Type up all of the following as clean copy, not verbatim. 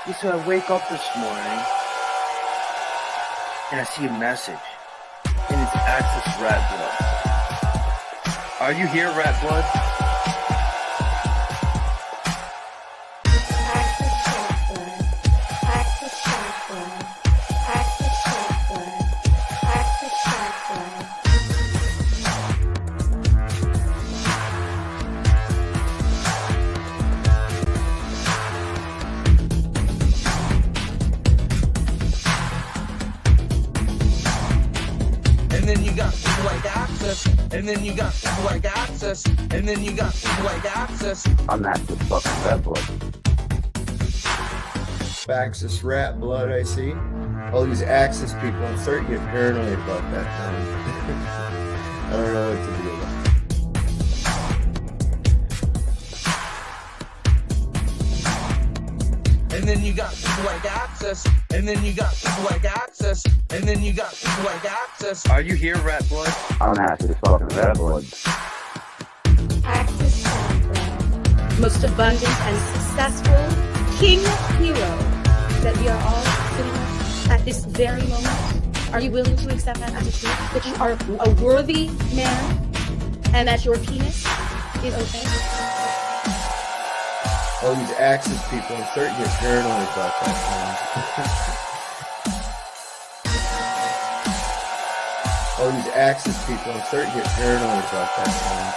Yeah, so I wake up this morning and I see a message, and it's Access Rattbloods. Are you here, Rattblood? Access software. Access software. Access software. Access software. And then you got people like Access, and then you got people like Access, and then you got people like Access. I'm not the fucking Rattblood. Axis rat blood, I see. All these Axis people, I'm starting to get paranoid about that now. I don't know what to do about it. And then you got people like Access, and then you got people like Access, and then you got people like Access. Are you here, Rattblood? I'm not the fucking Rattblood. Access software. Most abundant and successful king hero that we are all sitting with at this very moment. Are you willing to accept that as a truth? That you are a worthy man and that your penis is okay? All these Axis people, I'm starting to get paranoid about that now. All these Axis people, I'm starting to get paranoid about that now.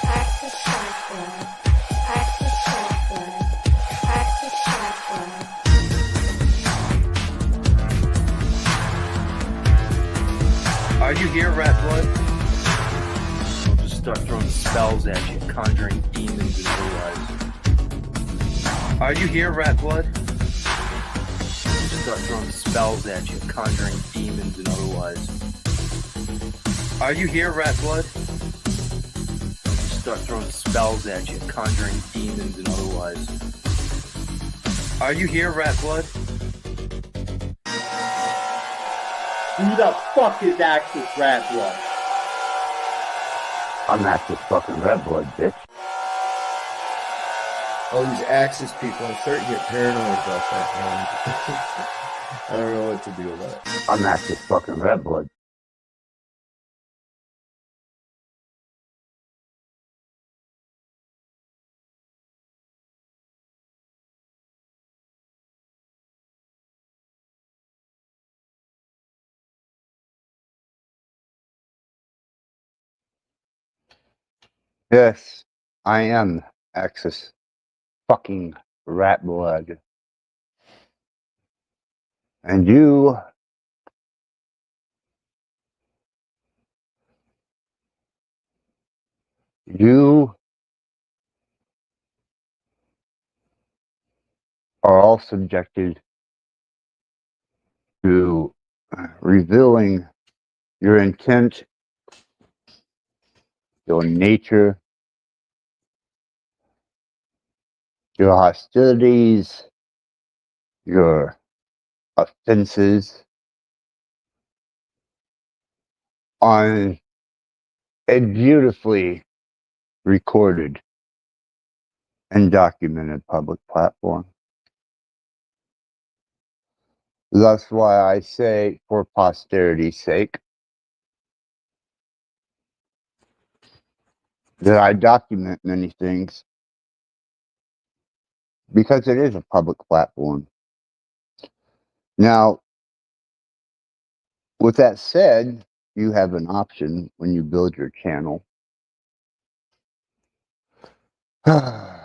Access software. Access software. Access software. Access software. Are you here, Rattblood? I'll just start throwing spells at you, conjuring demons and otherwise. Are you here, Rattblood? I'll just start throwing spells at you, conjuring demons and otherwise. Are you here, Rattblood? I'll just start throwing spells at you, conjuring demons and otherwise. Are you here, Rattblood? Who the fuck is Access Rattblood? I'm not the fucking Rattblood, bitch. All these Axis people, I'm starting to get paranoid about that now. I don't know what to do about it. I'm not the fucking Rattblood. Yes, I am Axis fucking Rattblood. And you are all subjected to revealing your intent, your nature, your hostilities, your offenses on a beautifully recorded and documented public platform. That's why I say, for posterity's sake, that I document many things because it is a public platform. Now, with that said, you have an option when you build your channel to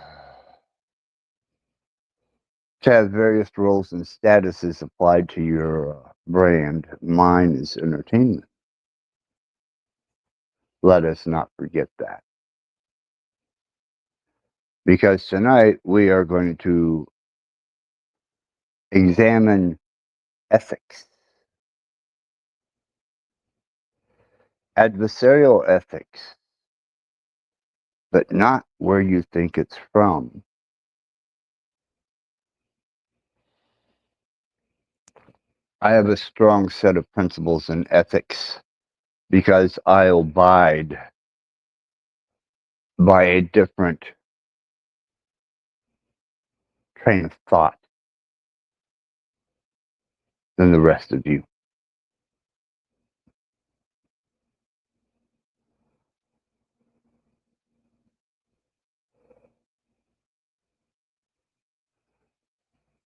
have various roles and statuses applied to your brand. Mine is entertainment. Let us not forget that. Because tonight we are going to examine ethics, adversarial ethics, but not where you think it's from. I have a strong set of principles and ethics because I abide by a different train of thought than the rest of you.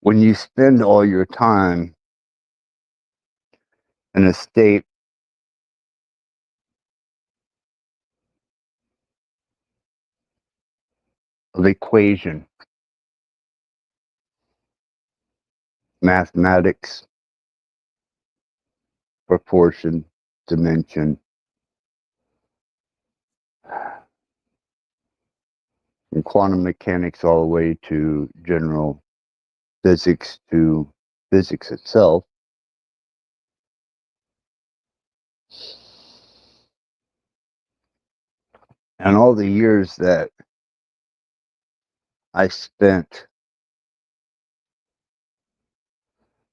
When you spend all your time in a state of equation, mathematics, proportion, dimension, from quantum mechanics all the way to general physics to physics itself, and all the years that I spent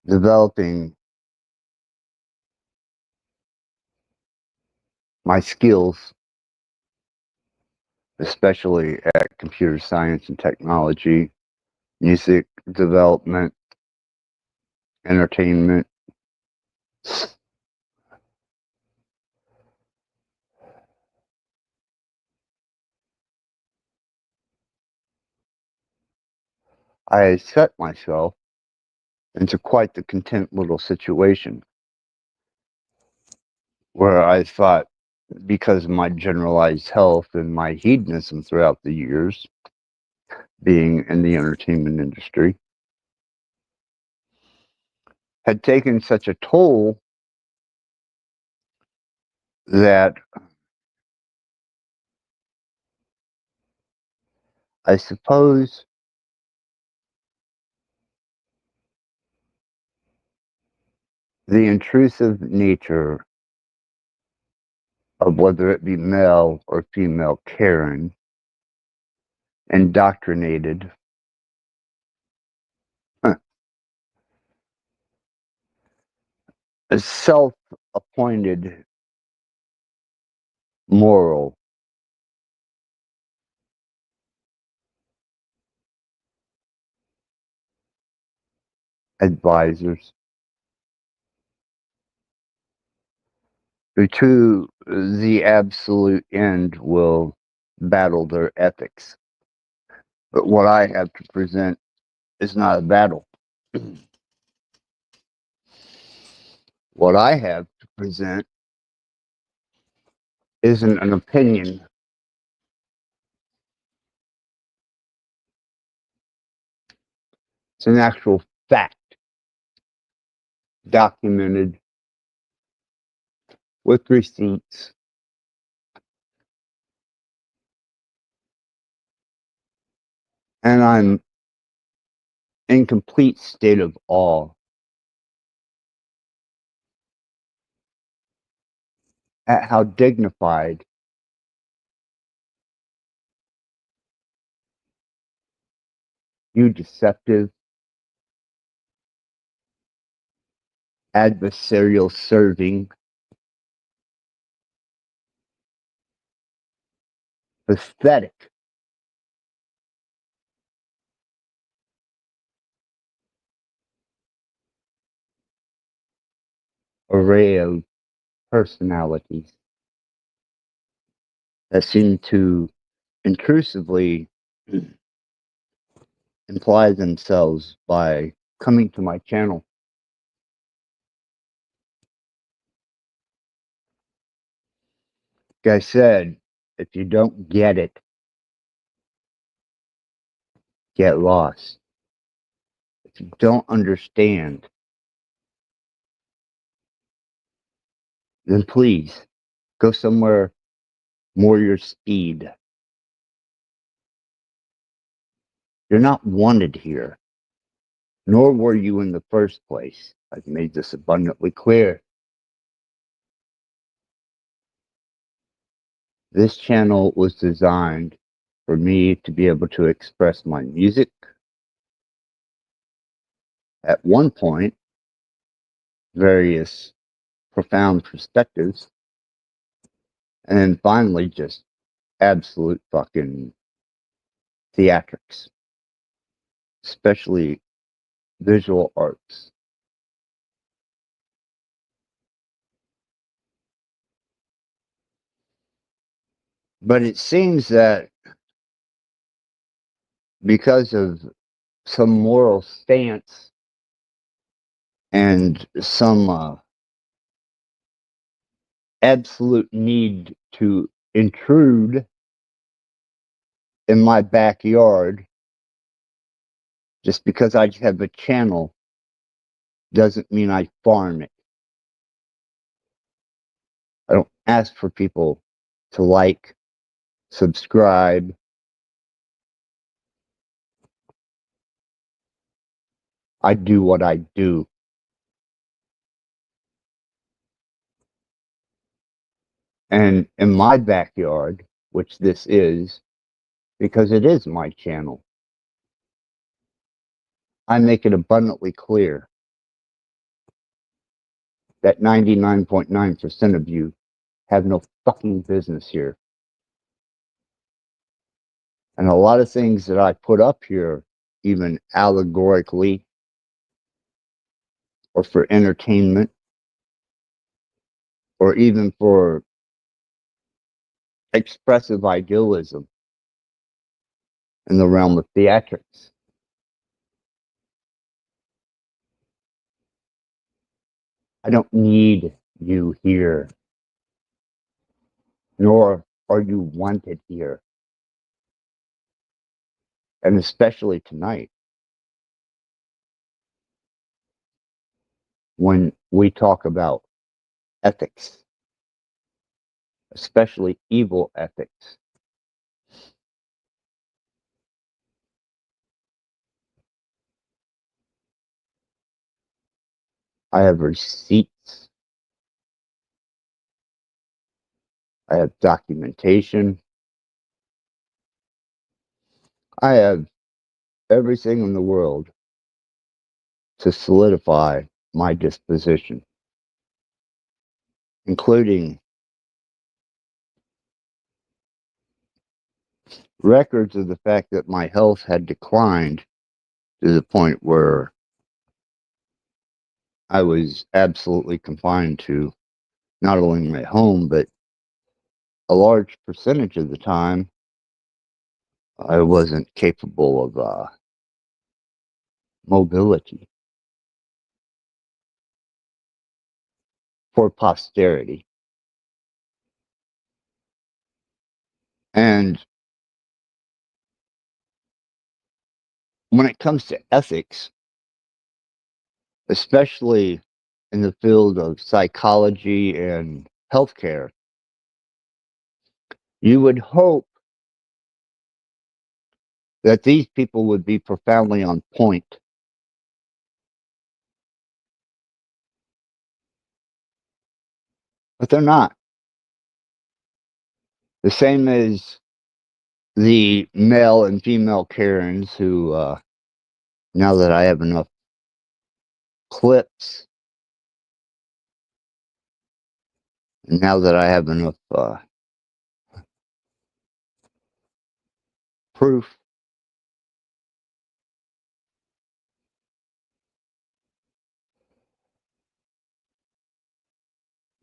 developing my skills, especially at computer science and technology, music development, entertainment, I set myself into quite the content little situation where I thought, because of my generalized health and my hedonism throughout the years, being in the entertainment industry, had taken such a toll that I suppose the intrusive nature of whether it be male or female Karen indoctrinated a self-appointed moral advisors who to the absolute end will battle their ethics. But what I have to present is not a battle. What I have to present isn't an opinion. It's an actual fact, documented with receipts. And I'm in complete state of awe at how dignified you deceptive, adversarial serving, pathetic array of personalities that seem to intrusively imply themselves by coming to my channel. Like I said, if you don't get it, get lost. If you don't understand, then please go somewhere more your speed. You're not wanted here, nor were you in the first place. I've made this abundantly clear. This channel was designed for me to be able to express my music. At one point, various profound perspectives, and then finally just absolute fucking theatrics, especially visual arts. But it seems that because of some moral stance and some absolute need to intrude in my backyard, just because I have a channel doesn't mean I farm it. I don't ask for people to like, subscribe. I do what I do. And in my backyard, which this is, because it is my channel, I make it abundantly clear that 99.9% of you have no fucking business here. And a lot of things that I put up here, even allegorically or for entertainment or even for expressive idealism in the realm of theatrics, I don't need you here, nor are you wanted here. And especially tonight, when we talk about ethics, especially evil ethics. I have receipts. I have documentation. I have everything in the world to solidify my disposition, including records of the fact that my health had declined to the point where I was absolutely confined to not only my home, but a large percentage of the time I wasn't capable of mobility for posterity. And when it comes to ethics, especially in the field of psychology and healthcare, you would hope that these people would be profoundly on point. But they're not. The same as the male and female Karens who, now that I have enough clips, and now that I have enough proof,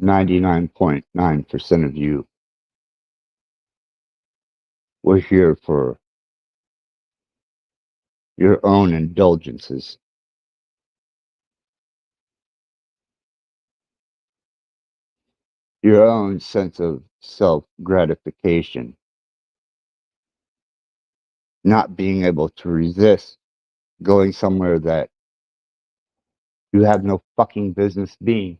.9% of you were here for your own indulgences. Your own sense of self gratification, not being able to resist going somewhere that you have no fucking business being,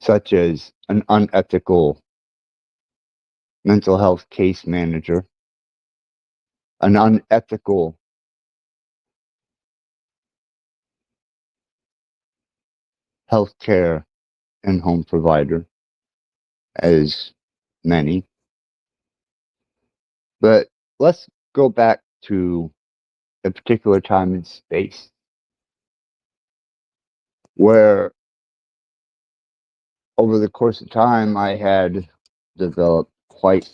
such as an unethical mental health case manager, an unethical healthcare and home provider, as many. But let's go back to a particular time in space where, over the course of time, I had developed quite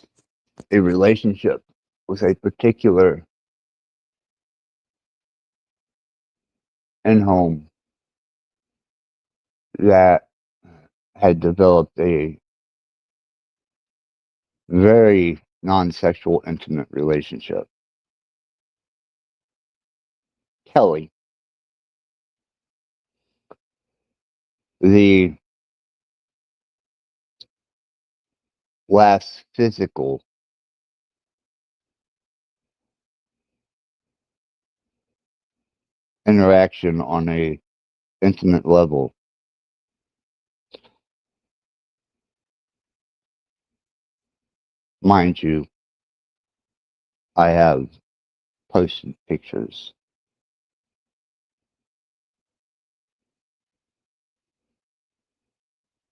a relationship with a particular in-home that had developed a very non-sexual, intimate relationship. Kelly, the last physical interaction on a intimate level. Mind you, I have posted pictures.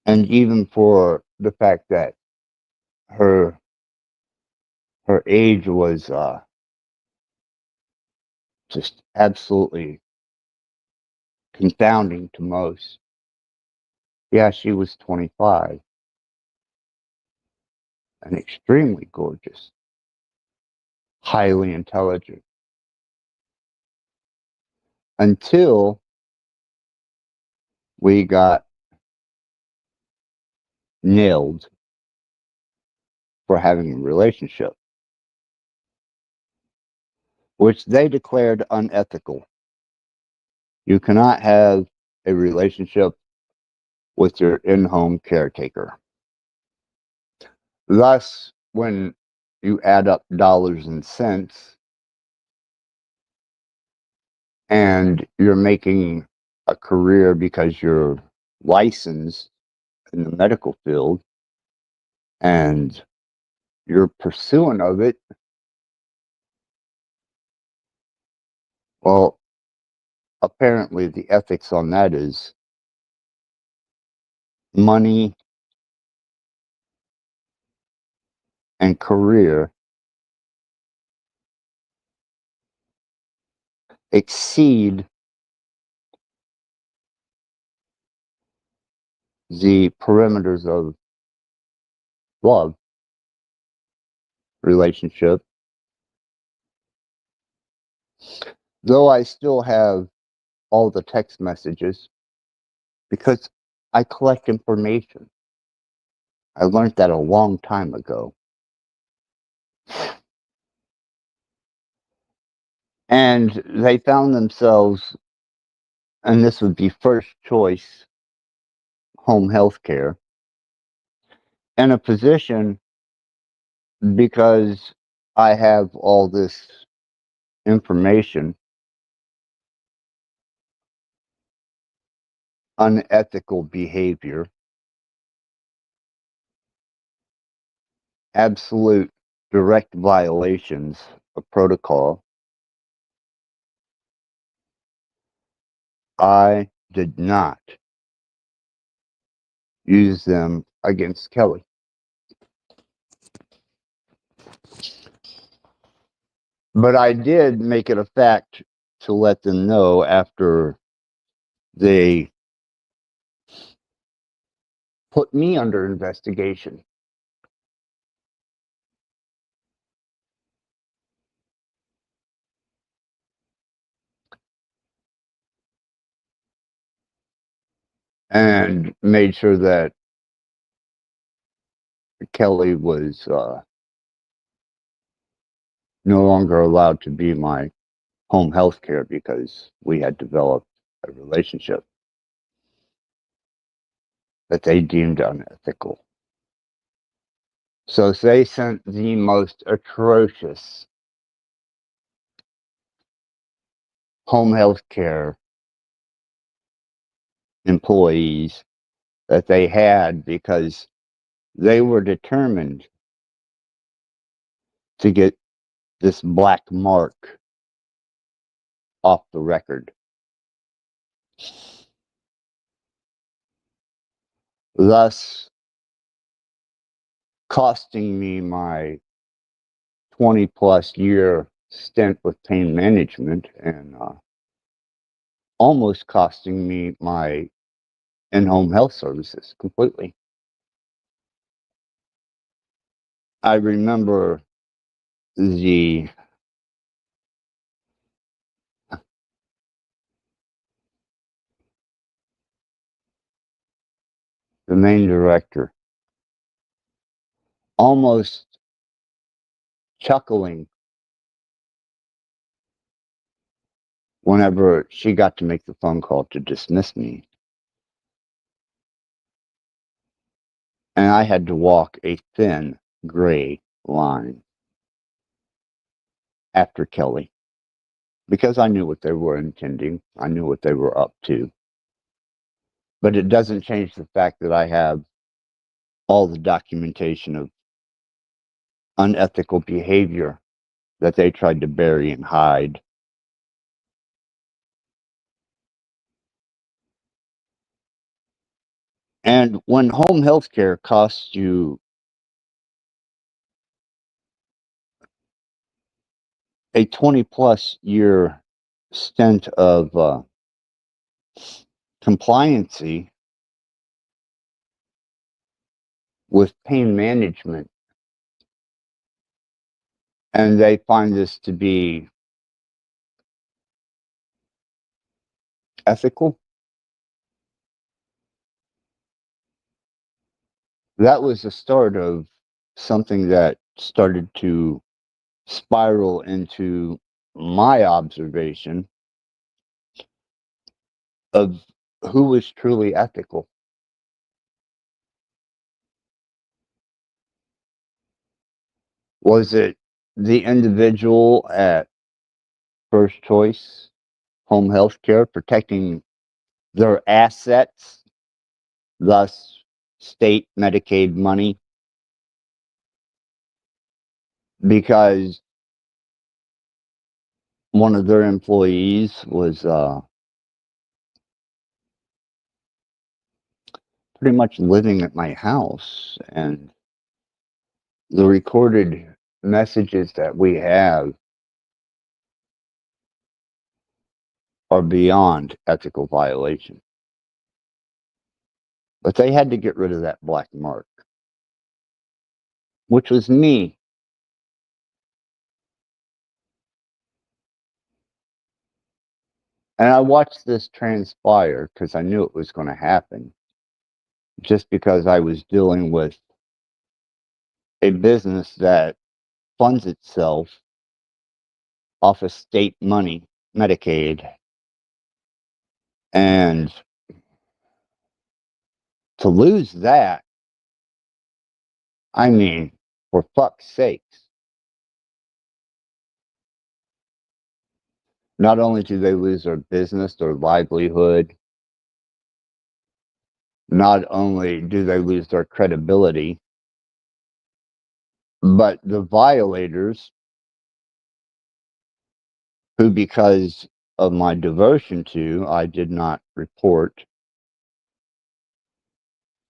And even for the fact that her her age was just absolutely confounding to most. Yeah, she was 25 and extremely gorgeous, highly intelligent. Until we got nailed for having a relationship, which they declared unethical. You cannot have a relationship with your in-home caretaker. Thus, when you add up dollars and cents and you're making a career because you're licensed in the medical field and you're pursuing of it, well, apparently the ethics on that is money and career exceed the perimeters of love, relationship. Though I still have all the text messages because I collect information. I learned that a long time ago. And they found themselves, and this would be first choice home health care, in a position because I have all this information, unethical behavior, absolute direct violations of protocol. I did not use them against Kelly. But I did make it a fact to let them know after they put me under investigation. And made sure that Kelly was no longer allowed to be my home health care because we had developed a relationship that they deemed unethical. So they sent the most atrocious home health care employees that they had because they were determined to get this black mark off the record. Thus, costing me my 20 plus year stint with pain management and almost costing me my in-home health services completely. I remember the main director almost chuckling whenever she got to make the phone call to dismiss me. And I had to walk a thin gray line after Kelly because I knew what they were intending. I knew what they were up to. But it doesn't change the fact that I have all the documentation of unethical behavior that they tried to bury and hide. And when home health care costs you a 20 plus year stint of compliancy with pain management, and they find this to be ethical, that was the start of something that started to spiral into my observation of who was truly ethical. Was it the individual at First Choice Home Health Care protecting their assets, thus state Medicaid money, because one of their employees was pretty much living at my house, and the recorded messages that we have are beyond ethical violation. But they had to get rid of that black mark, which was me. And I watched this transpire because I knew it was going to happen, just because I was dealing with a business that funds itself off of state money, Medicaid. And to lose that, I mean, for fuck's sakes. Not only do they lose their business, their livelihood, not only do they lose their credibility, but the violators, who, because of my devotion to, I did not report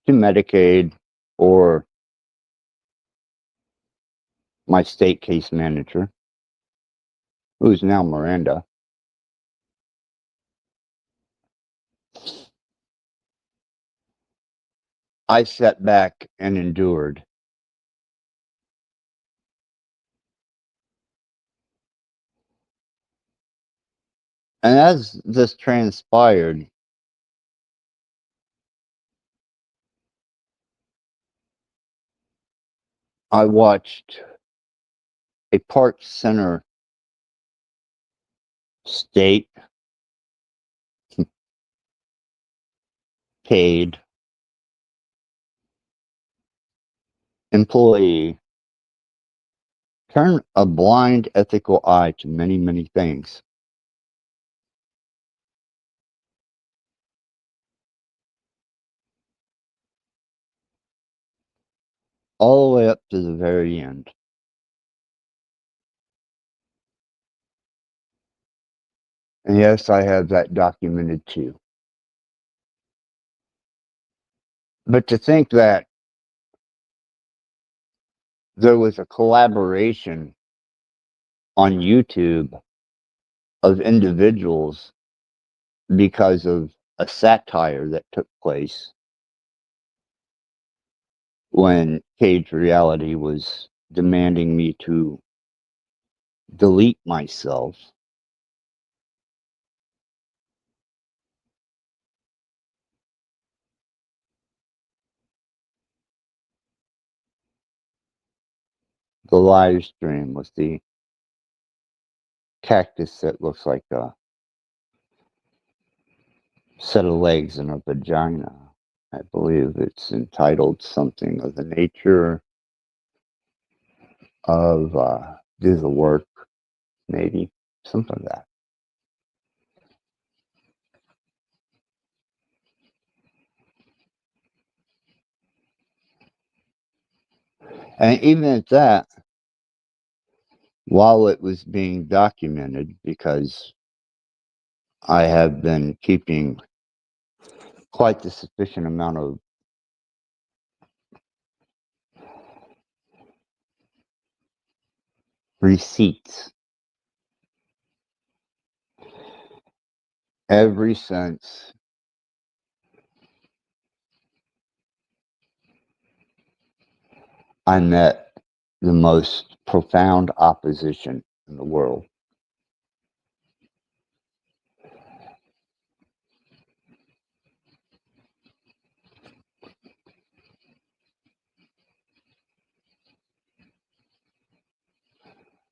to Medicaid or my state case manager, who's now Miranda. I sat back and endured. And as this transpired, I watched a Park Center state paid employee turn a blind ethical eye to many, many things. All the way up to the very end. And yes, I have that documented too. But to think that there was a collaboration on YouTube of individuals because of a satire that took place when Cage Reality was demanding me to delete myself. The live stream was the cactus that looks like a set of legs and a vagina. I believe it's entitled something of the nature of do the work, maybe something like that. And even at that, while it was being documented, because I have been keeping quite the sufficient amount of receipts ever since I met the most profound opposition in the world.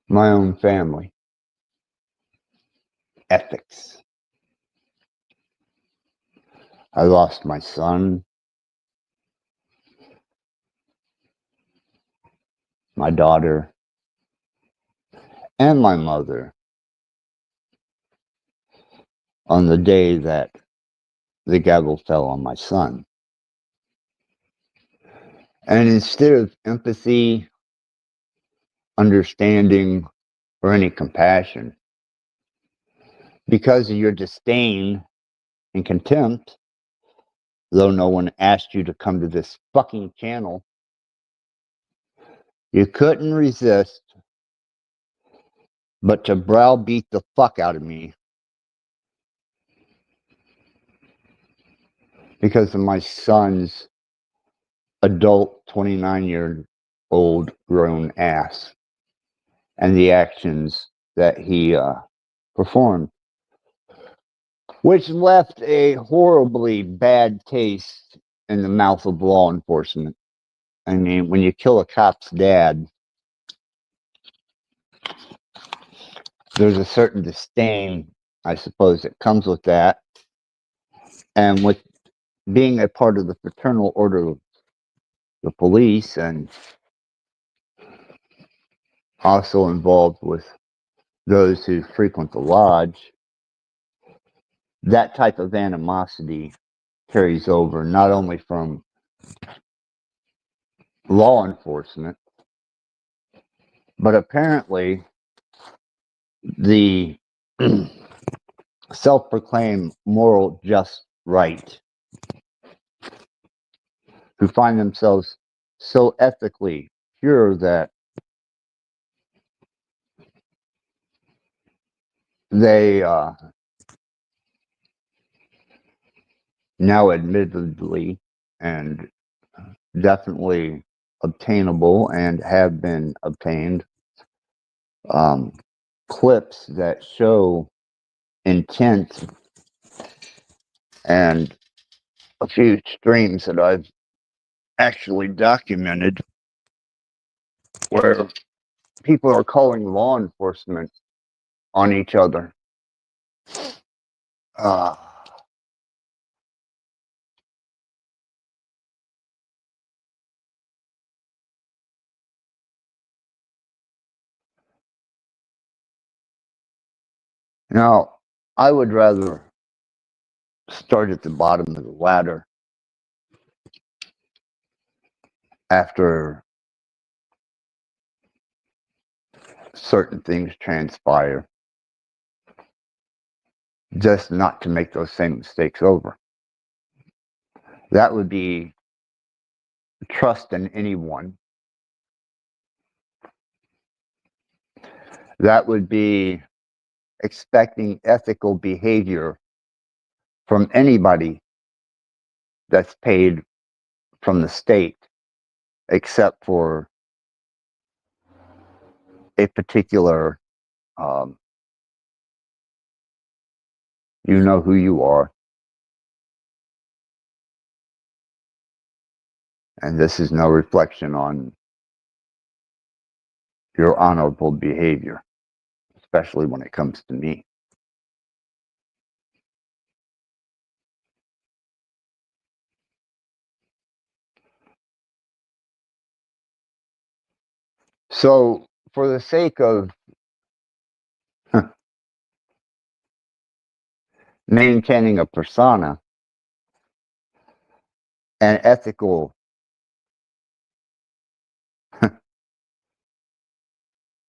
My own family, ethics. I lost my son, my daughter, and my mother on the day that the gavel fell on my son. And instead of empathy, understanding, or any compassion, because of your disdain and contempt, though no one asked you to come to this fucking channel, you couldn't resist but to browbeat the fuck out of me because of my son's adult 29-year-old grown ass and the actions that he performed, which left a horribly bad taste in the mouth of law enforcement. I mean, when you kill a cop's dad, there's a certain disdain, I suppose, that comes with that. And with being a part of the fraternal order of the police and also involved with those who frequent the lodge, that type of animosity carries over not only from law enforcement, but apparently the self-proclaimed moral just right, who find themselves so ethically pure that they now admittedly and definitely obtainable and have been obtained clips that show intent, and a few streams that I've actually documented where people are calling law enforcement on each other. Now, I would rather start at the bottom of the ladder after certain things transpire, just not to make those same mistakes over. That would be trust in anyone That would be expecting ethical behavior from anybody that's paid from the state, except for a particular, you know who you are. And this is no reflection on your honorable behavior, especially when it comes to me. So, for the sake of maintaining a persona and ethical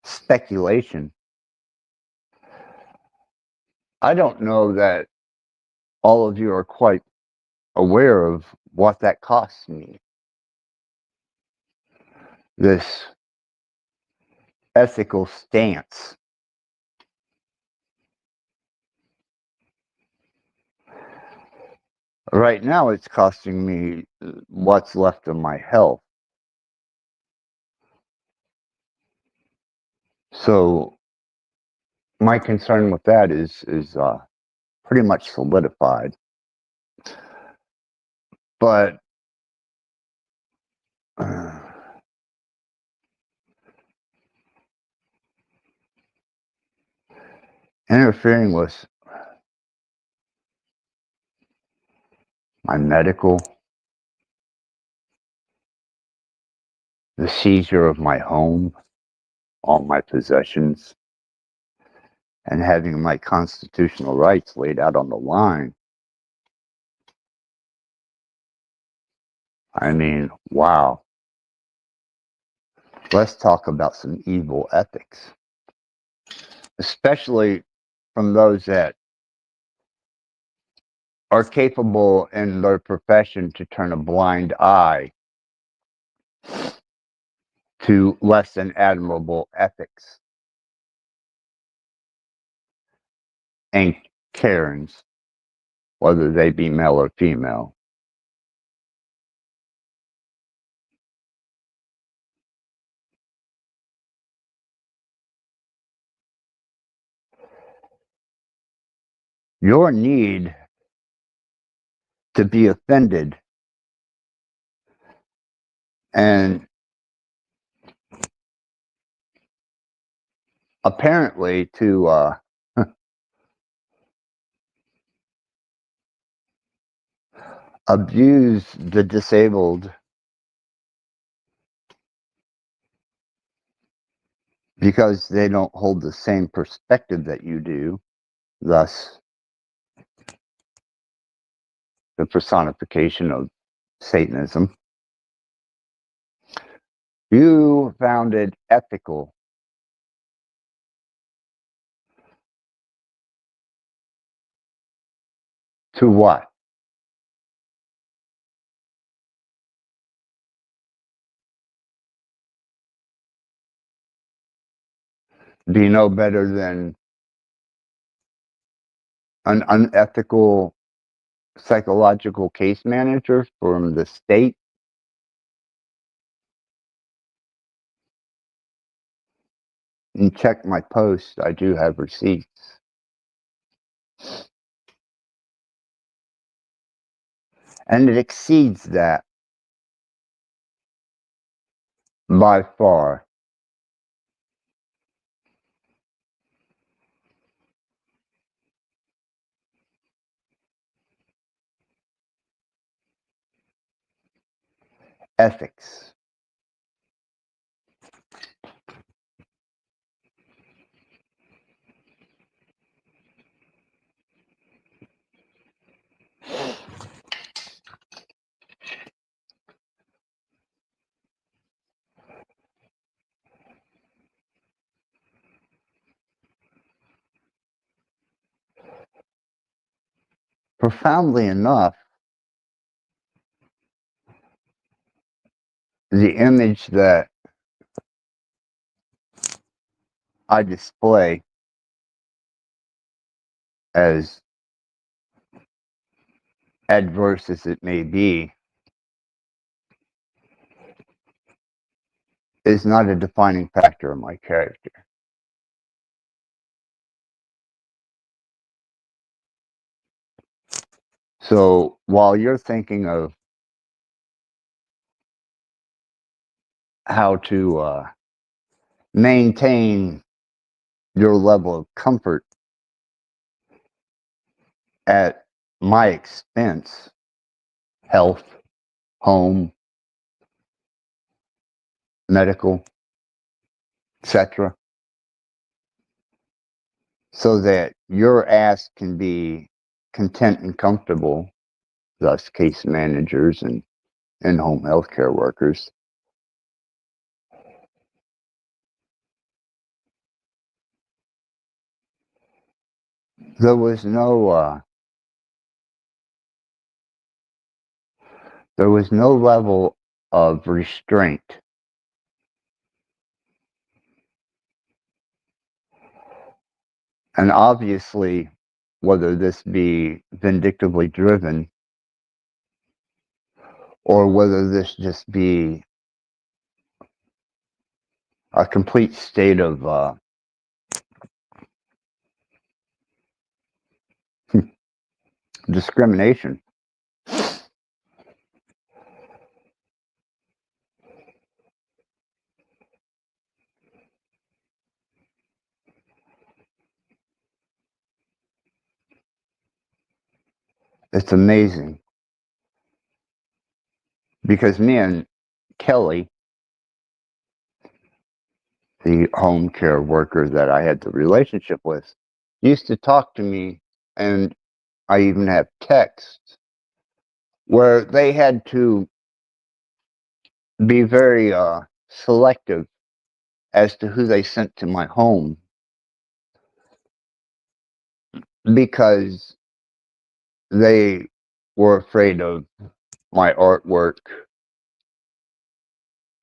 speculation, I don't know that all of you are quite aware of what that costs me. This ethical stance. Right now, it's costing me what's left of my health. So, my concern with that is pretty much solidified. But interfering with my medical, the seizure of my home, all my possessions, and having my constitutional rights laid out on the line. I mean, wow. Let's talk about some evil ethics, especially from those that are capable in their profession to turn a blind eye to less than admirable ethics and Karens, whether they be male or female. Your need to be offended and apparently to abuse the disabled because they don't hold the same perspective that you do, thus the personification of Satanism. You found it ethical to what? Be no better than an unethical psychological case manager from the state? And check my post, I do have receipts. And it exceeds that by far. Ethics. Profoundly enough, the image that I display, as adverse as it may be, is not a defining factor of my character. So while you're thinking of how to maintain your level of comfort at my expense, health, home, medical, etc., so that your ass can be content and comfortable, thus case managers and in-home healthcare workers. There was no level of restraint. And obviously, whether this be vindictively driven or whether this just be a complete state of discrimination, it's amazing. Because me and Kelly, the home care worker that I had the relationship with, used to talk to me, and I even have texts where they had to be very selective as to who they sent to my home because they were afraid of my artwork,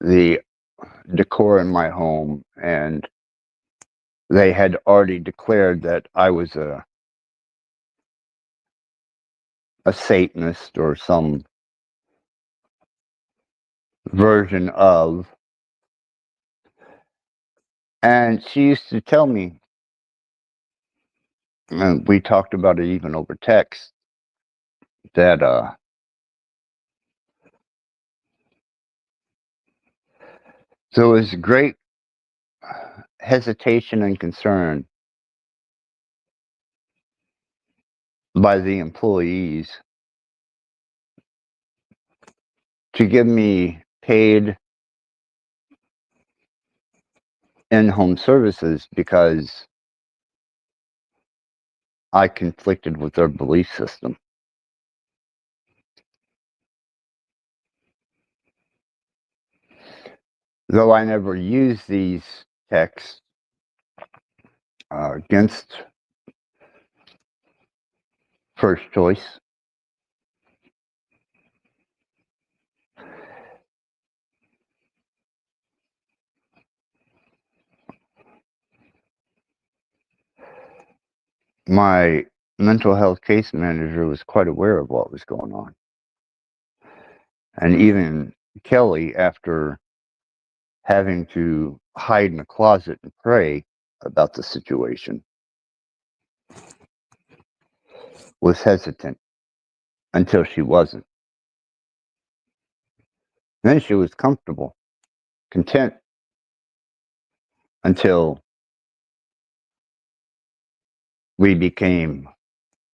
the decor in my home, and they had already declared that I was a Satanist or some version of. And she used to tell me, and we talked about it even over text, that there was great hesitation and concern by the employees to give me paid in-home services because I conflicted with their belief system. Though I never used these texts against First Choice, my mental health case manager was quite aware of what was going on. And even Kelly, after having to hide in a closet and pray about the situation, was hesitant until she wasn't. Then she was comfortable, content, until we became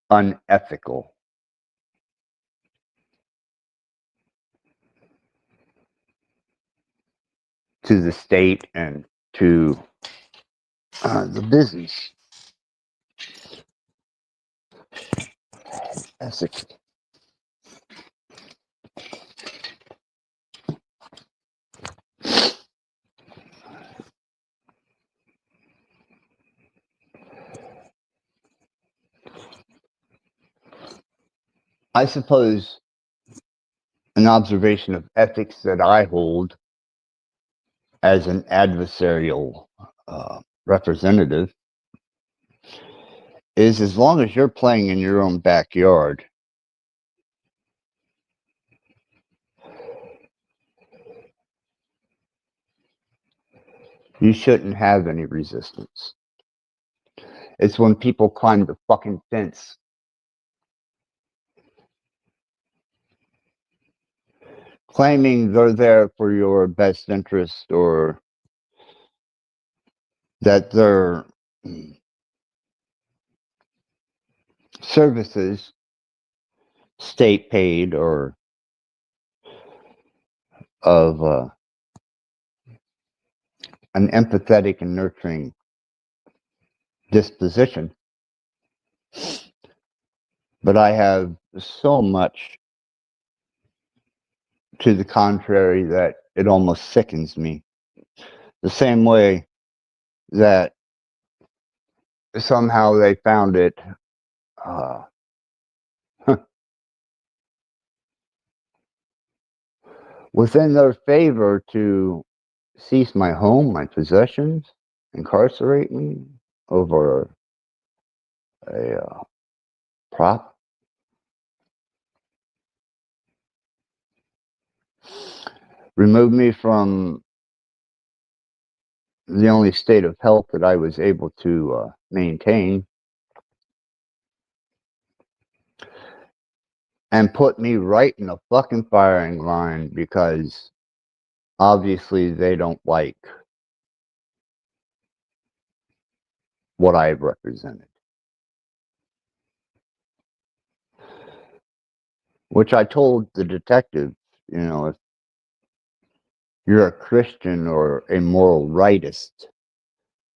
unethical. To the state and to the business. Ethics. I suppose an observation of ethics that I hold as an adversarial representative is as long as you're playing in your own backyard, you shouldn't have any resistance. It's when people climb the fucking fence, claiming they're there for your best interest or that their services, state paid or of an empathetic and nurturing disposition. But I have so much to the contrary that it almost sickens me. The same way that somehow they found it within their favor to seize my home, my possessions, incarcerate me over a prop. Remove me from the only state of health that I was able to maintain, and put me right in the fucking firing line because obviously they don't like what I've represented. Which I told the detective, you know, if you're a Christian or a moral rightist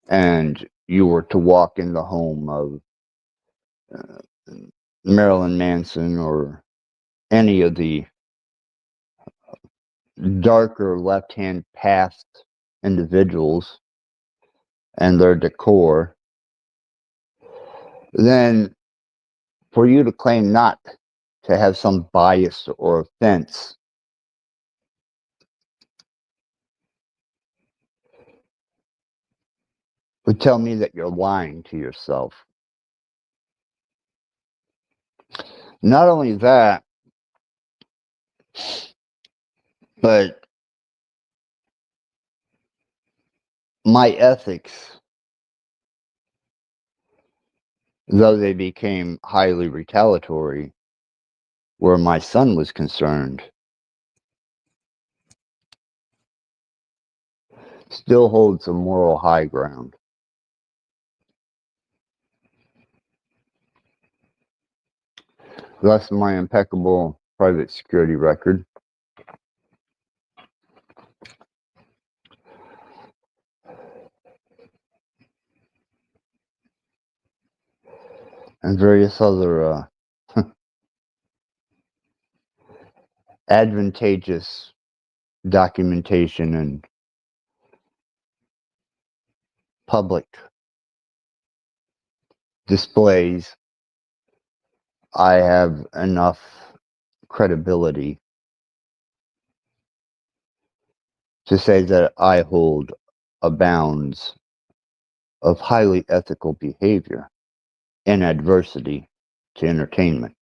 and you were to walk in the home of Marilyn Manson or any of the darker left-hand path individuals and their decor, then for you to claim not to have some bias or offense would tell me that you're lying to yourself. Not only that, but my ethics, though they became highly retaliatory where my son was concerned, still holds a moral high ground. Thus, my impeccable private security record. And various other advantageous documentation and public displays. I have enough credibility to say that I hold a bounds of highly ethical behavior in adversity to entertainment.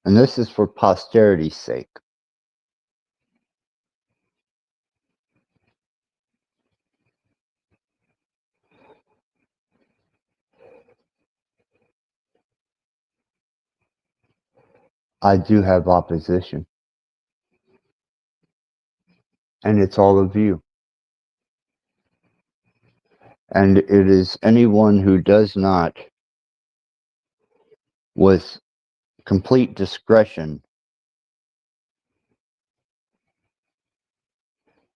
And this is for posterity's sake. I do have opposition. And it's all of you. And it is anyone who does not, with complete discretion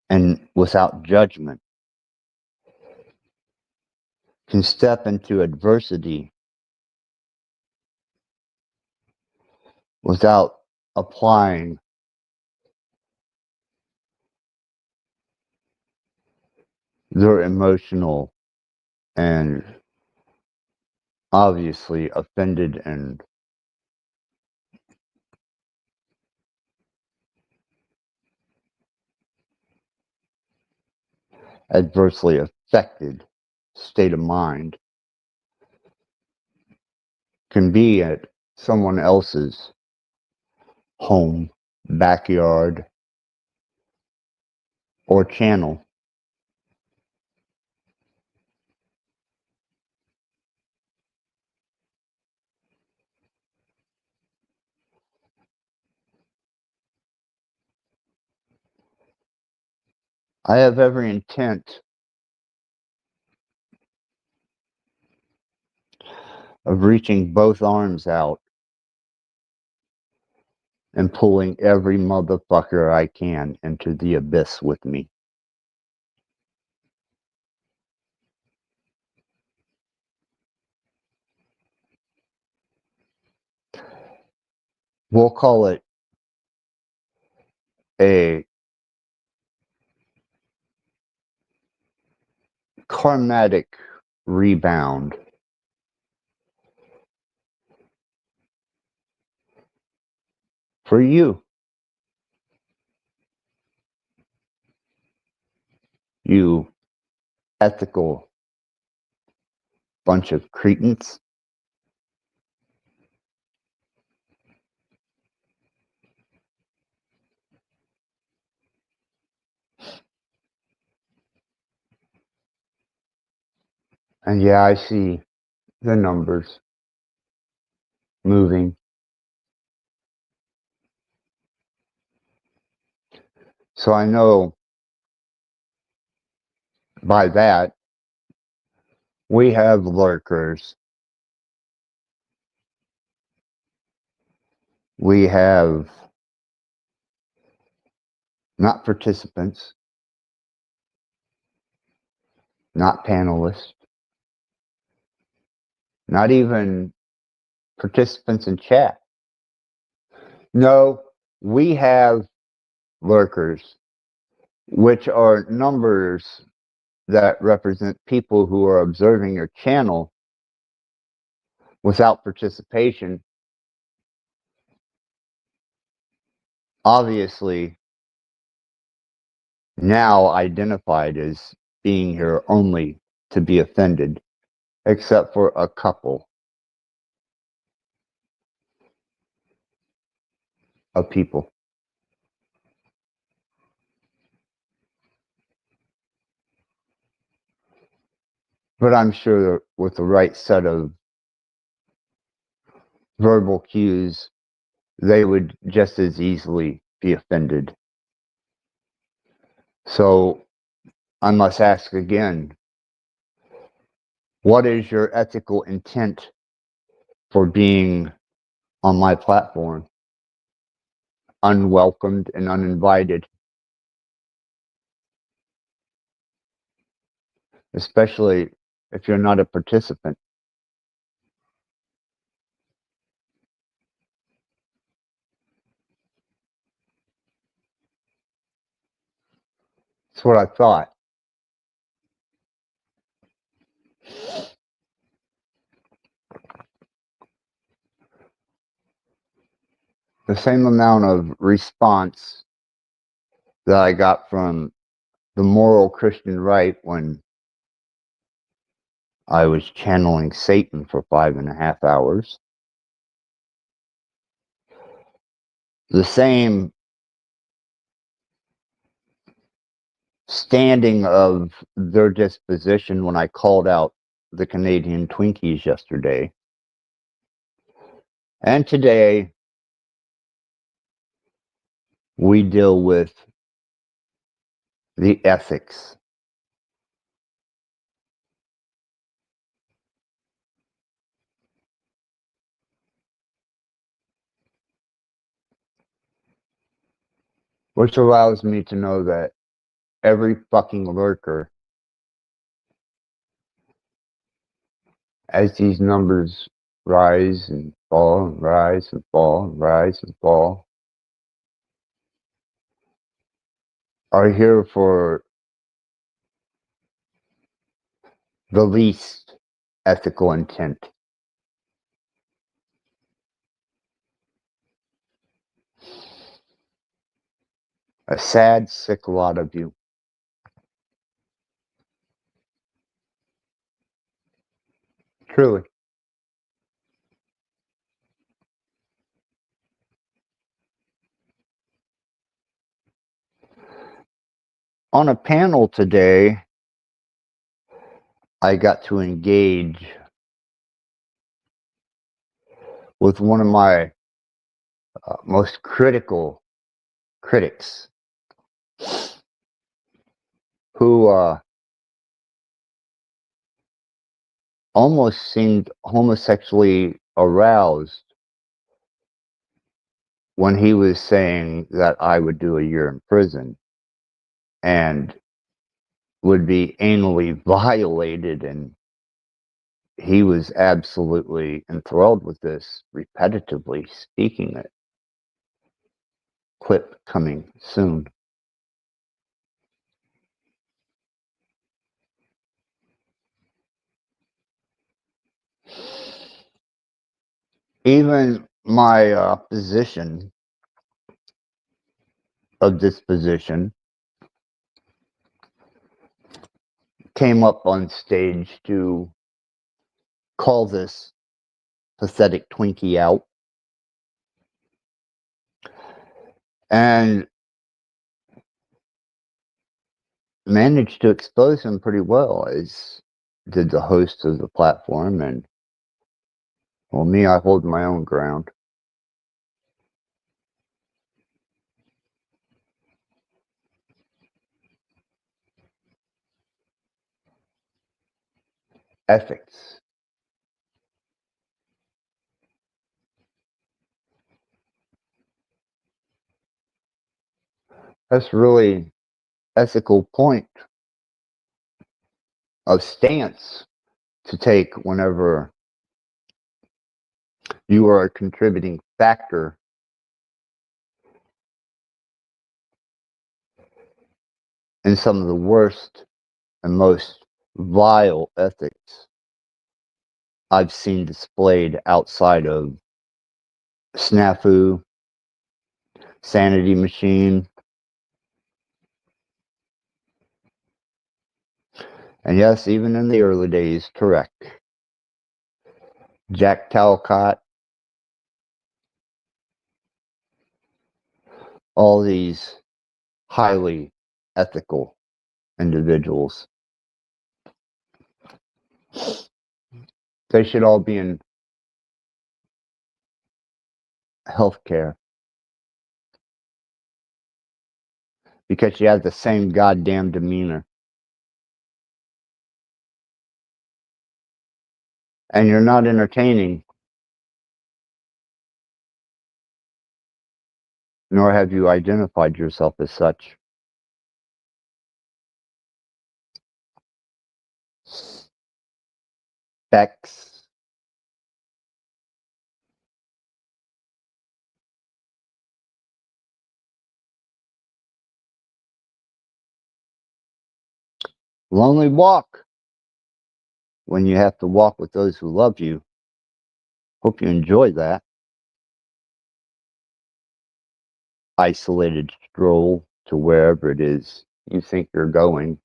and without judgment, can step into adversity without applying their emotional and obviously offended and adversely affected state of mind can be at someone else's home, backyard, or channel. I have every intent of reaching both arms out and pulling every motherfucker I can into the abyss with me. We'll call it a karmatic rebound. For you, you ethical bunch of cretins. And yeah, I see the numbers moving. So I know by that we have lurkers. We have not participants, not panelists, not even participants in chat. No, we have lurkers, which are numbers that represent people who are observing your channel without participation, obviously now identified as being here only to be offended, except for a couple of people. But I'm sure with the right set of verbal cues, they would just as easily be offended. So I must ask again, what is your ethical intent for being on my platform, unwelcomed and uninvited, especially if you're not a participant? That's what I thought. The same amount of response that I got from the moral Christian right when I was channeling Satan for 5.5 hours. The same standing of their disposition when I called out the Canadian Twinkies yesterday. And today, we deal with the ethics. Which allows me to know that every fucking lurker, as these numbers rise and fall and rise and fall and rise and fall, are here for the least ethical intent. A sad, sick lot of you. Truly. On a panel today, I got to engage with one of my most critical critics who almost seemed homosexually aroused when he was saying that I would do a year in prison and would be anally violated, and he was absolutely enthralled with this, repetitively speaking it. Clip coming soon. Even my position of disposition came up on stage to call this pathetic Twinkie out, and managed to expose him pretty well, as did the host of the platform. And well, me, I hold my own ground. Ethics. That's really ethical point of stance to take whenever you are a contributing factor in some of the worst and most vile ethics I've seen displayed outside of Snafu, Sanity Machine, and yes, even in the early days, Tarek, Jack Talcott, all these highly ethical individuals. They should all be in healthcare because you have the same goddamn demeanor. And you're not entertaining, nor have you identified yourself as such. Bex, lonely walk when you have to walk with those who love you. Hope you enjoy that. Isolated stroll to wherever it is you think you're going.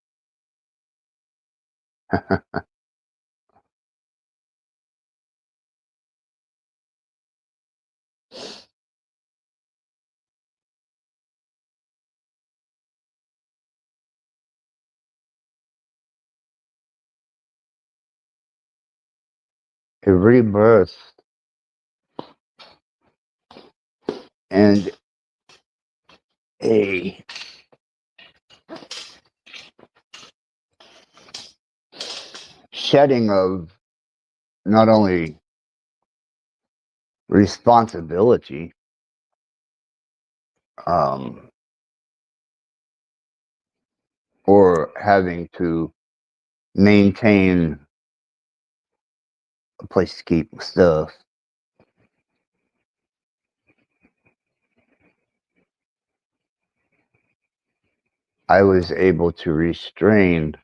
A rebirth and a shedding of not only responsibility, or having to maintain a place to keep stuff. I was able to restrain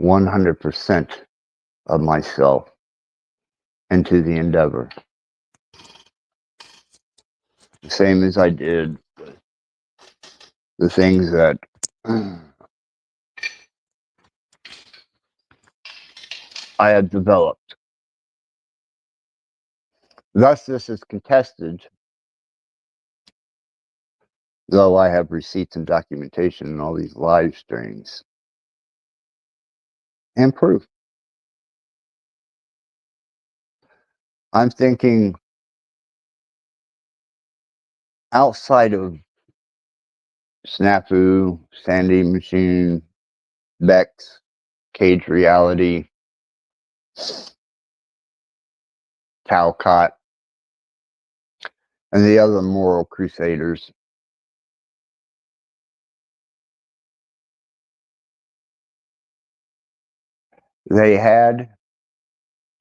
100% of myself into the endeavor. The same as I did with the things that I had developed Thus, this is contested, though I have receipts and documentation and all these live streams and proof. I'm thinking outside of Snafu, Sandy Machine, Bex, Cage Reality, Talcott, and the other moral crusaders. They had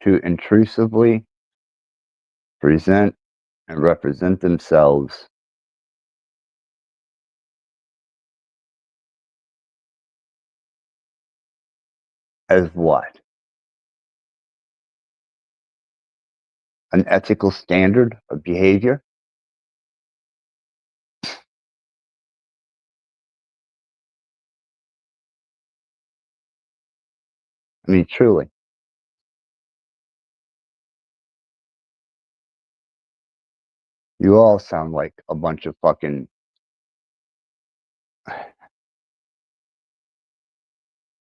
to intrusively present and represent themselves as what? An ethical standard of behavior? I mean, truly. You all sound like a bunch of fucking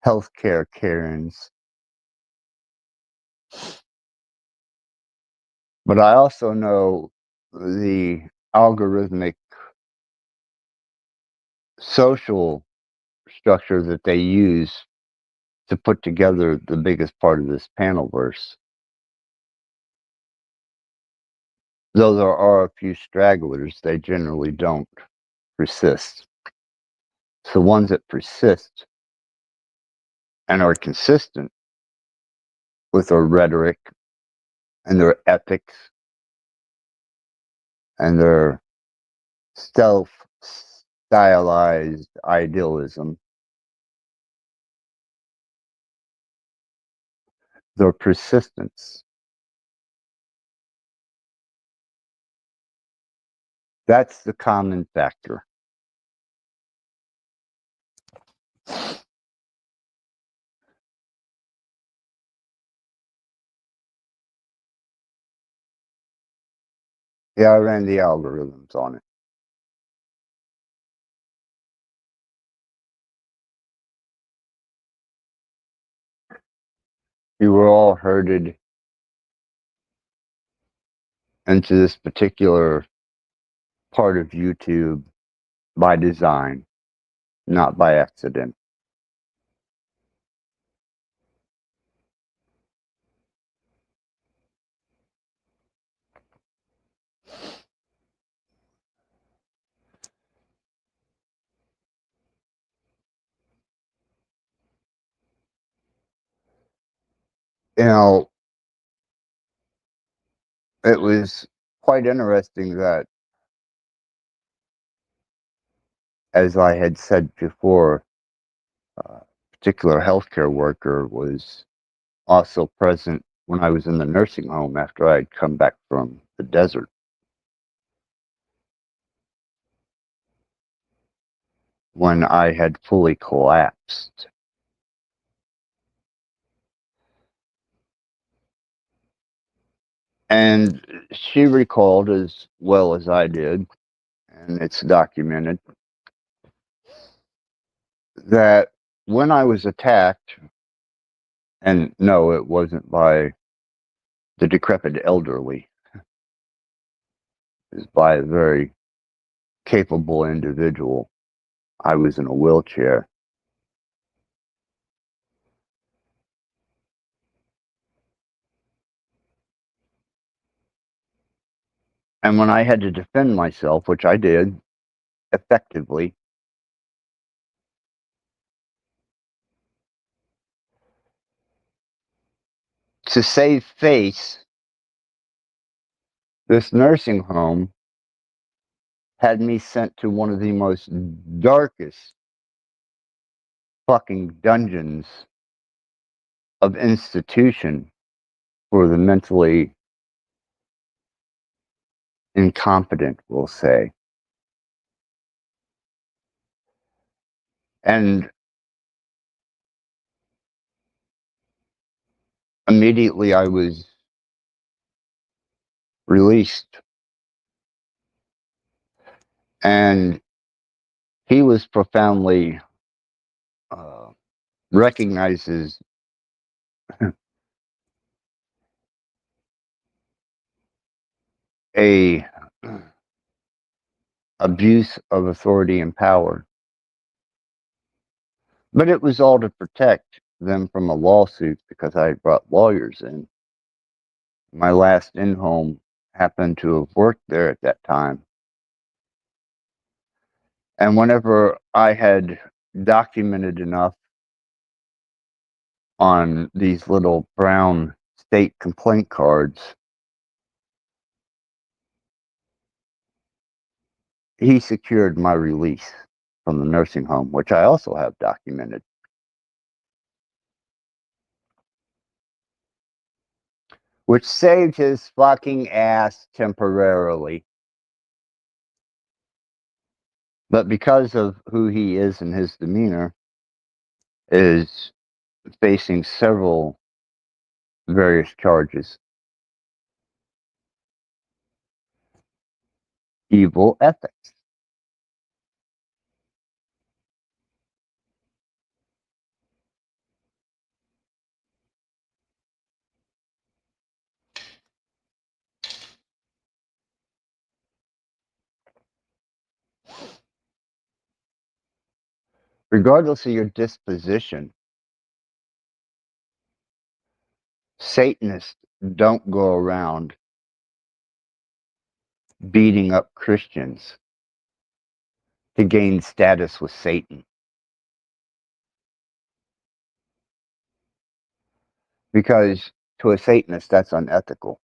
healthcare Karens. But I also know the algorithmic social structure that they use to put together the biggest part of this panelverse. Though there are a few stragglers, they generally don't persist. So ones that persist and are consistent with their rhetoric and their ethics and their self-stylized idealism, their persistence. That's the common factor. Yeah, I ran the algorithms on it. You were all herded into this particular part of YouTube by design, not by accident. You know, it was quite interesting that, as I had said before, a particular healthcare worker was also present when I was in the nursing home after I had come back from the desert. When I had fully collapsed. And she recalled as well as I did, and it's documented, that when I was attacked, and no, it wasn't by the decrepit elderly, it was by a very capable individual. I was in a wheelchair. And when I had to defend myself, which I did effectively, to save face, this nursing home had me sent to one of the most darkest fucking dungeons of institution for the mentally incompetent, we'll say. And immediately I was released. And he was profoundly recognizes a abuse of authority and power. But it was all to protect them from a lawsuit because I brought lawyers in. My last in-home happened to have worked there at that time. And whenever I had documented enough on these little brown state complaint cards, he secured my release from the nursing home, which I also have documented. Which saved his fucking ass temporarily. But because of who he is and his demeanor, is facing several various charges. Evil ethics. Regardless of your disposition, Satanists don't go around beating up Christians to gain status with Satan. Because to a Satanist, that's unethical.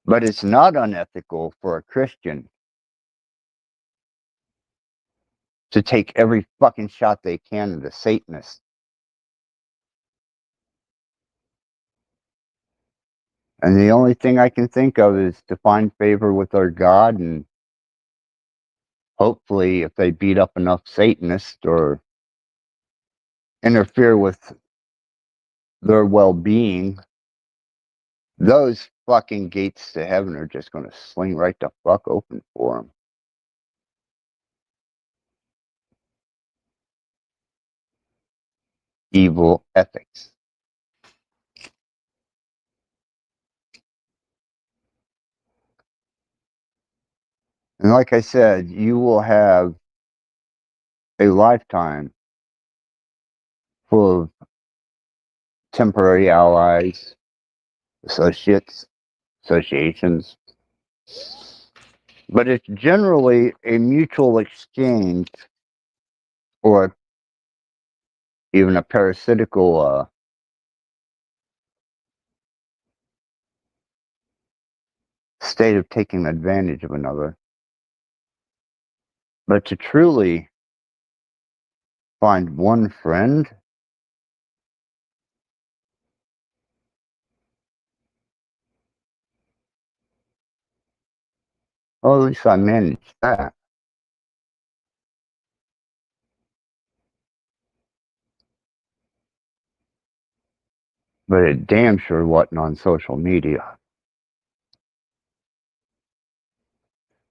But it's not unethical for a Christian to take every fucking shot they can at a Satanist. And the only thing I can think of is to find favor with our God, and hopefully if they beat up enough Satanists or interfere with their well-being, those fucking gates to heaven are just going to swing right the fuck open for them. Evil ethics. And like I said, you will have a lifetime full of temporary allies, associates, associations. But it's generally a mutual exchange or even a parasitical state of taking advantage of another. But to truly find one friend, well, at least I managed that. But it damn sure wasn't on social media.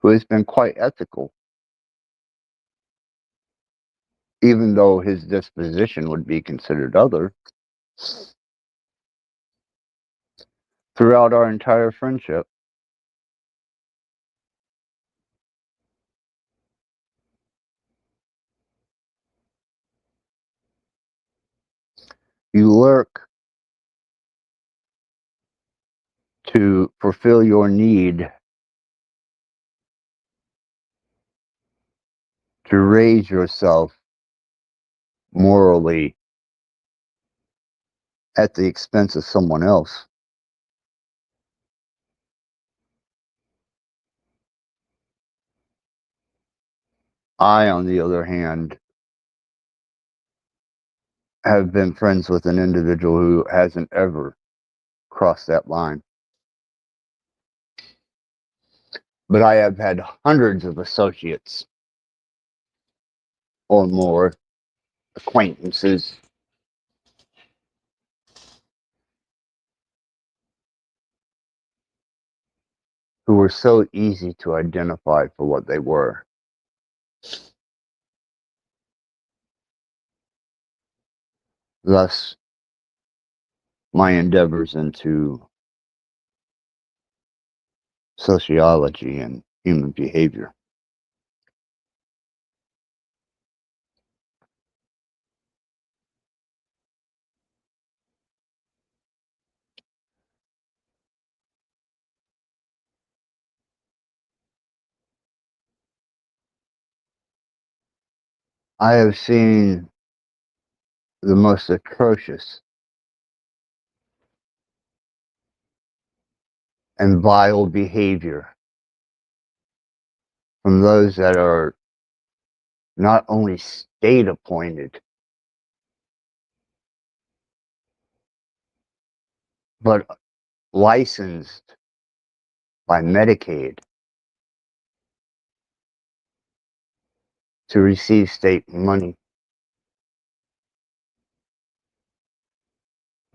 Who has been quite ethical, even though his disposition would be considered other, throughout our entire friendship. You lurk to fulfill your need to raise yourself morally at the expense of someone else. I, on the other hand, have been friends with an individual who hasn't ever crossed that line. But I have had hundreds of associates or more, acquaintances, who were so easy to identify for what they were. Thus, my endeavors into sociology and human behavior. I have seen the most atrocious and vile behavior from those that are not only state appointed, but licensed by Medicaid to receive state money,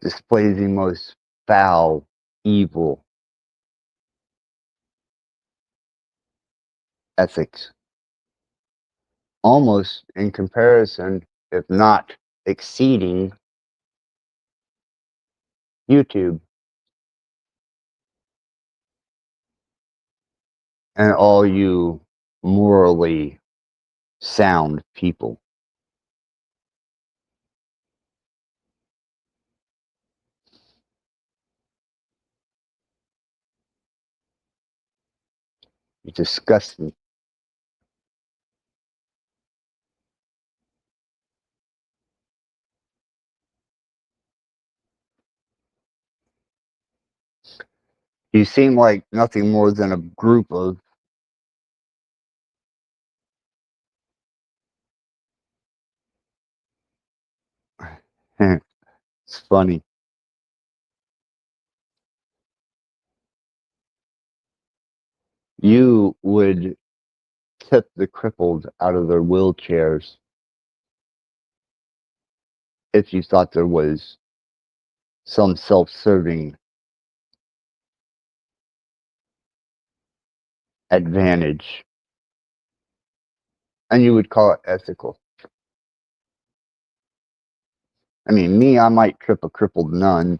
display the most foul, evil ethics, almost in comparison, if not exceeding, YouTube and all you morally sound people. It disgusts me. You seem like nothing more than a group of it's funny. You would tip the crippled out of their wheelchairs if you thought there was some self-serving advantage, and you would call it ethical. I mean, me, I might trip a crippled nun,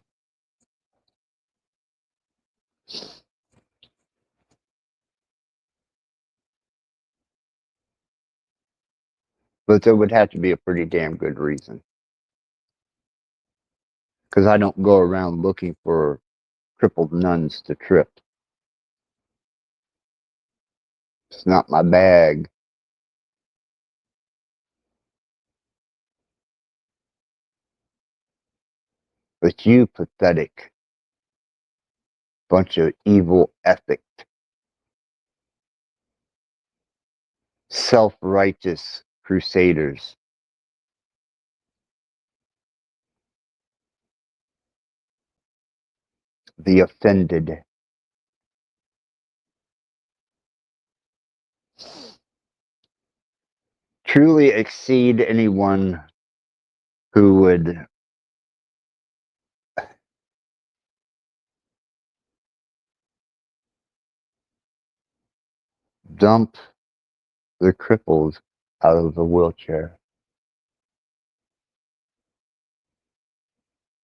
but there would have to be a pretty damn good reason, because I don't go around looking for crippled nuns to trip. It's not my bag. But you pathetic bunch of evil ethic, self-righteous crusaders, the offended, truly exceed anyone who would dump the crippled out of the wheelchair.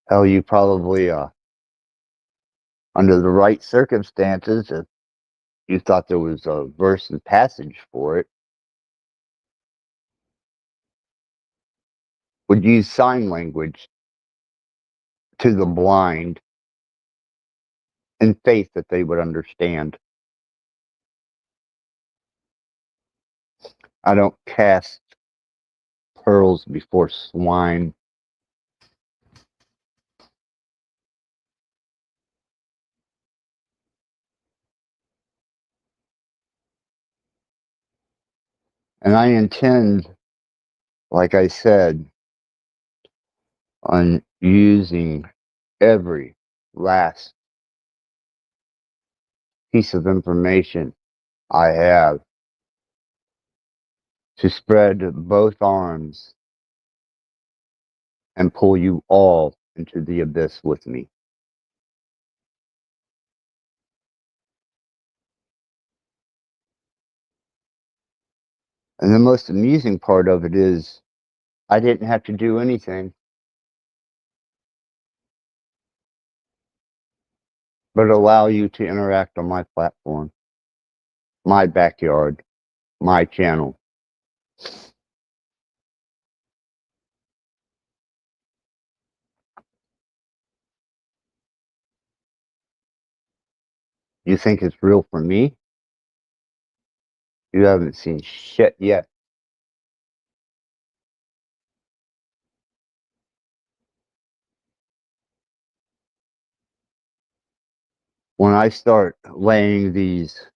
Hell, you probably, under the right circumstances, if you thought there was a verse and passage for it, would use sign language to the blind in faith that they would understand. I don't cast pearls before swine. And I intend, like I said, on using every last piece of information I have to spread both arms and pull you all into the abyss with me. And the most amusing part of it is I didn't have to do anything but allow you to interact on my platform, my backyard, my channel. You think it's real for me? You haven't seen shit yet. When I start laying these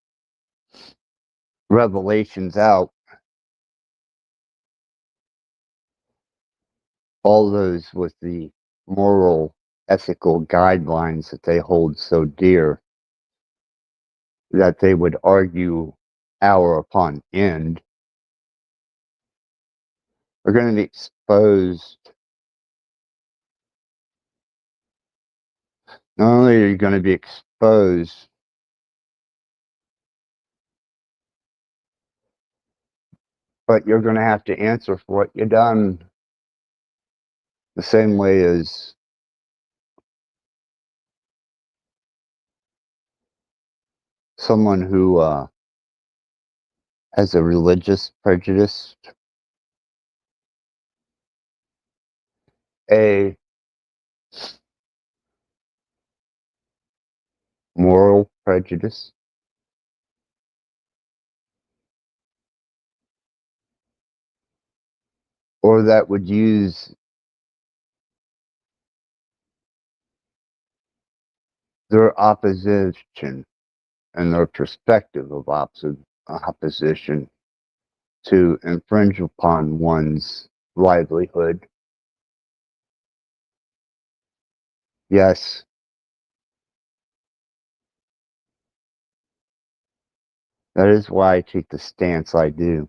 revelations out, all those with the moral, ethical guidelines that they hold so dear, that they would argue hour upon end, are going to be exposed. Not only are you going to be exposed, but you're going to have to answer for what you've done. The same way as someone who has a religious prejudice, a moral prejudice, or that would use their opposition and their perspective of opposition to infringe upon one's livelihood. Yes, that is why I take the stance I do.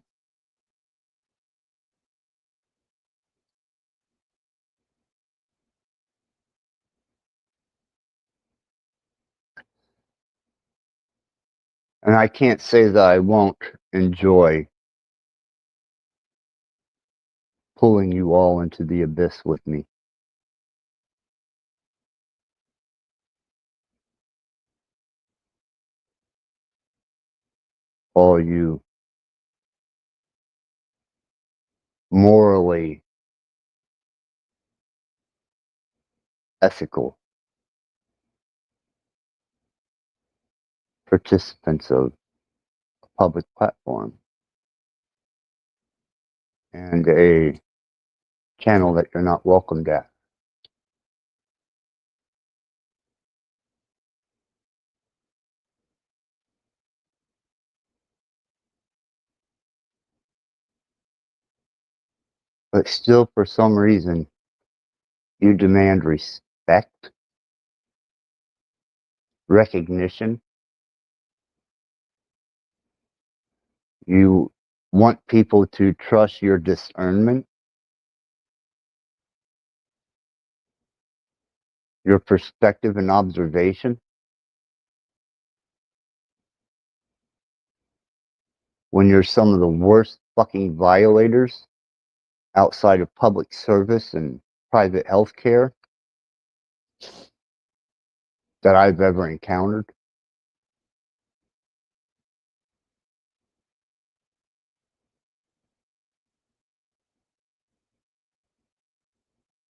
And I can't say that I won't enjoy pulling you all into the abyss with me. All you morally ethical participants of a public platform and a channel that you're not welcomed at. But still, for some reason, you demand respect, recognition. You want people to trust your discernment, your perspective and observation. When you're some of the worst fucking violators outside of public service and private health care that I've ever encountered.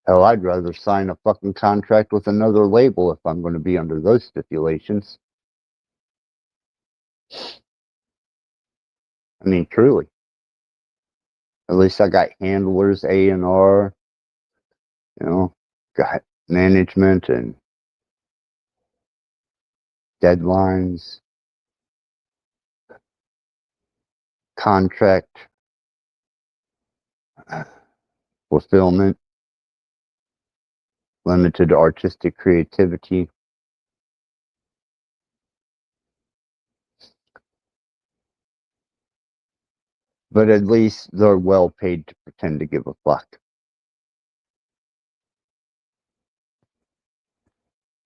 Hell, I'd rather sign a fucking contract with another label if I'm going to be under those stipulations. I mean, truly. At least I got handlers, A&R, got management and deadlines, contract fulfillment, limited artistic creativity. But at least they're well paid to pretend to give a fuck.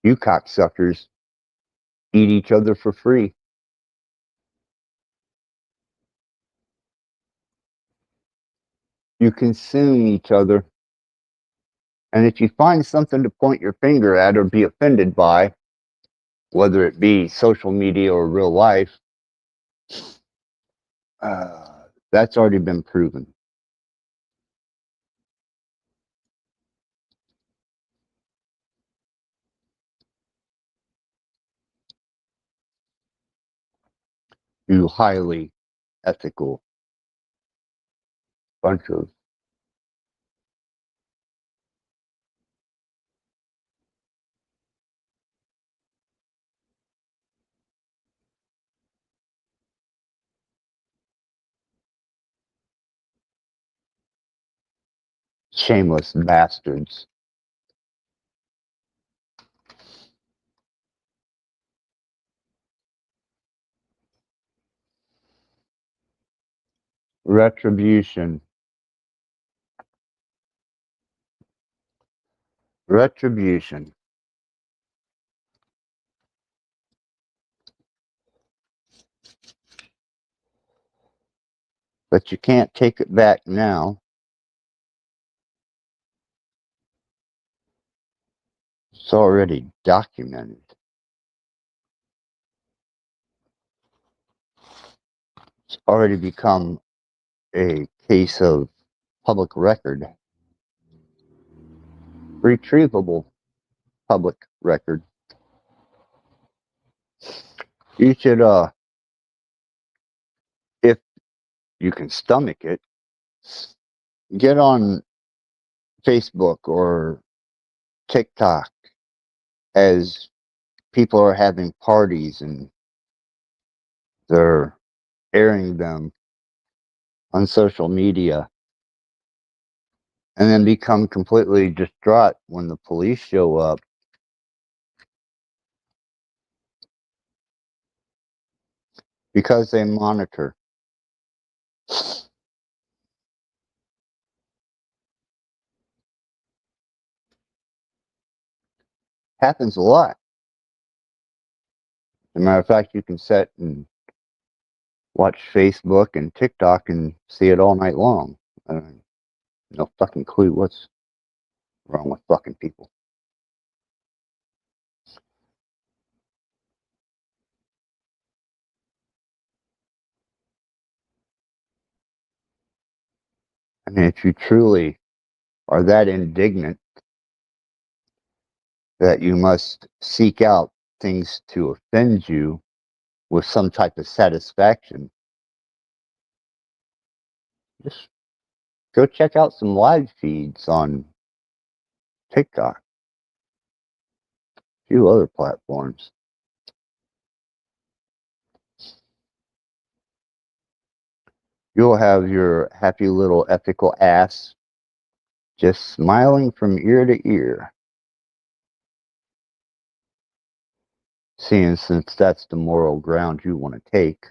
You cocksuckers eat each other for free. You consume each other. And if you find something to point your finger at or be offended by, whether it be social media or real life, that's already been proven. You highly ethical bunch of shameless bastards. Retribution. Retribution. But you can't take it back now. It's already documented. It's already become a case of public record. Retrievable public record. You should, if you can stomach it, get on Facebook or TikTok as people are having parties and they're airing them on social media, and then become completely distraught when the police show up because they monitor. Happens a lot. As a matter of fact, you can sit and watch Facebook and TikTok and see it all night long. No fucking clue what's wrong with fucking people. I mean, if you truly are that indignant that you must seek out things to offend you with some type of satisfaction, just go check out some live feeds on TikTok, a few other platforms. You'll have your happy little ethical ass just smiling from ear to ear. Seeing since that's the moral ground you want to take.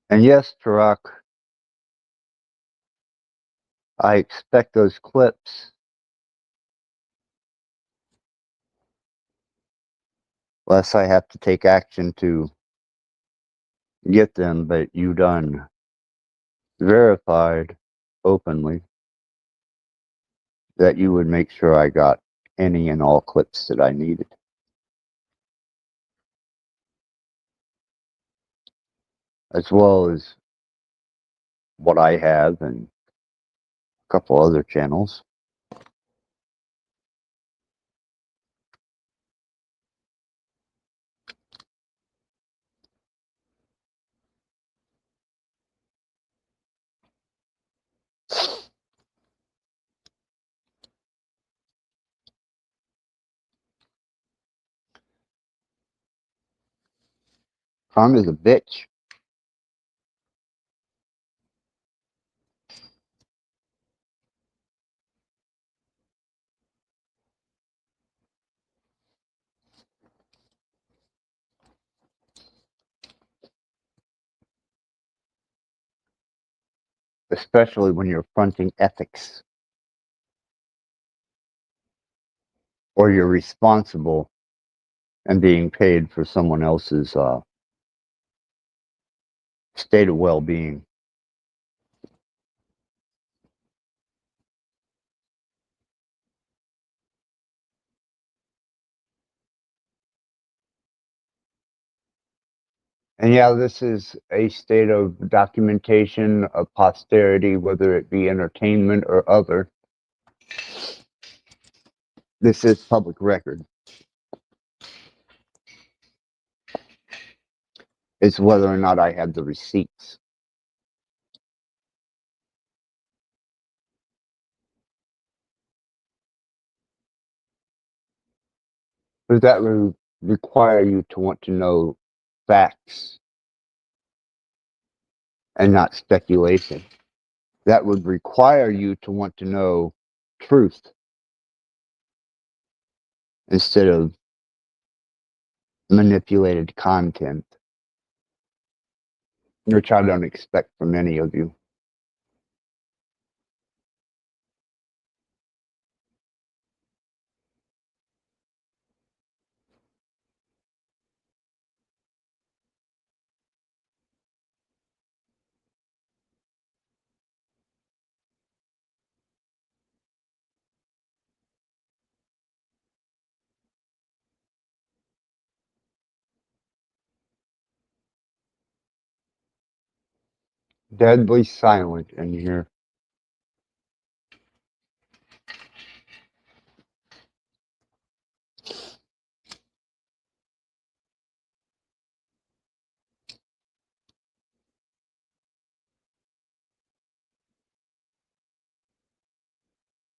And yes, Tarak, I expect those clips. Less I have to take action to get them, but you done verified openly that you would make sure I got any and all clips that I needed. As well as what I have and a couple other channels. Karma's a bitch. Especially when you're fronting ethics. or you're responsible and being paid for someone else's state of well-being. And yeah, this is a state of documentation of posterity, whether it be entertainment or other. This is public record. It's whether or not I have the receipts. Does that require you to want to know facts and not speculation? That would require you to want to know truth instead of manipulated content, which I don't expect from any of you. Deadly silent in here.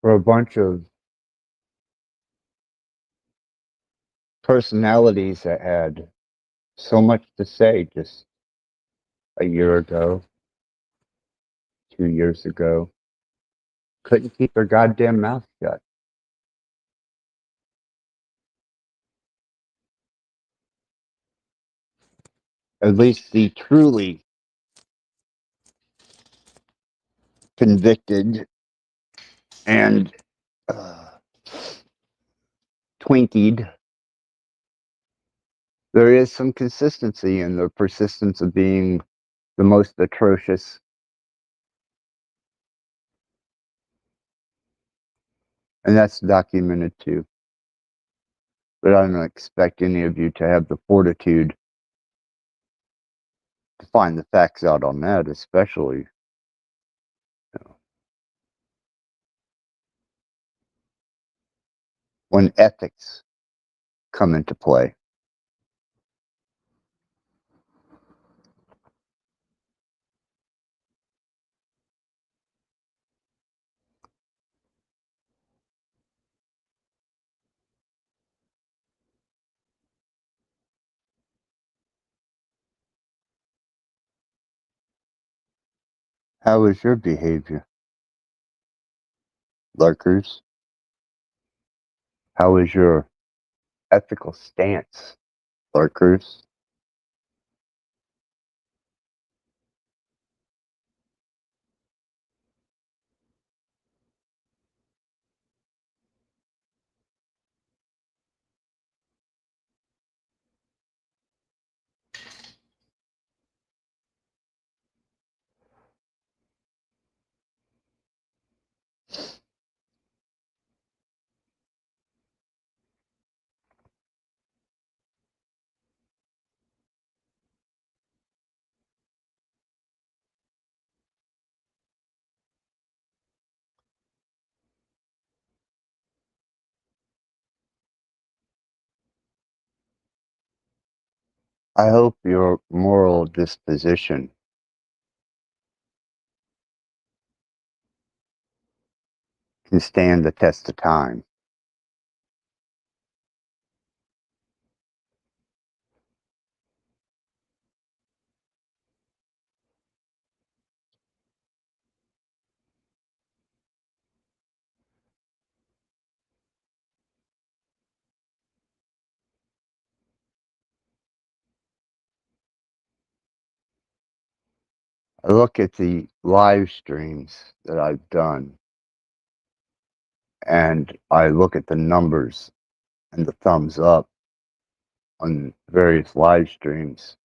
For a bunch of personalities that had so much to say just a year ago, 2 years ago, couldn't keep their goddamn mouth shut. At least the truly convicted and twinkied. There is some consistency in the persistence of being the most atrocious. And that's documented too. But I don't expect any of you to have the fortitude to find the facts out on that, especially. When ethics come into play. How is your behavior, lurkers? How is your ethical stance, lurkers? I hope your moral disposition can stand the test of time. I look at the live streams that I've done, and I look at the numbers and the thumbs up on various live streams.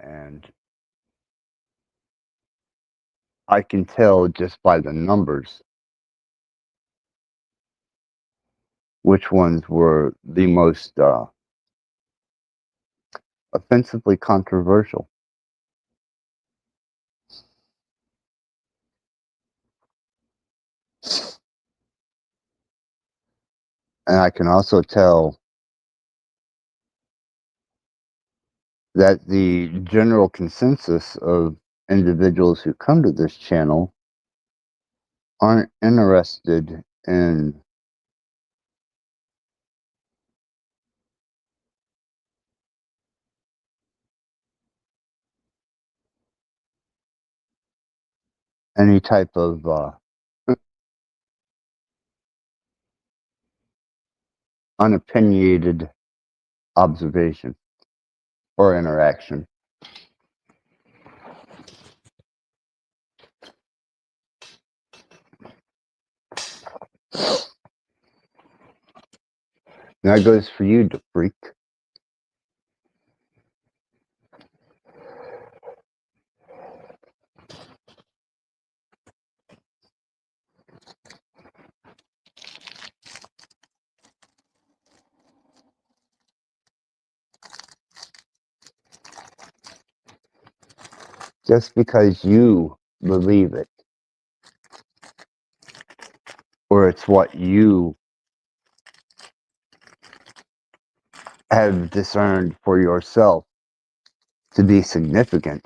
And I can tell just by the numbers which ones were the most offensively controversial. And I can also tell that the general consensus of individuals who come to this channel aren't interested in any type of unopinionated observation or interaction. And that goes for you, the freak. Just because you believe it, or it's what you have discerned for yourself to be significant,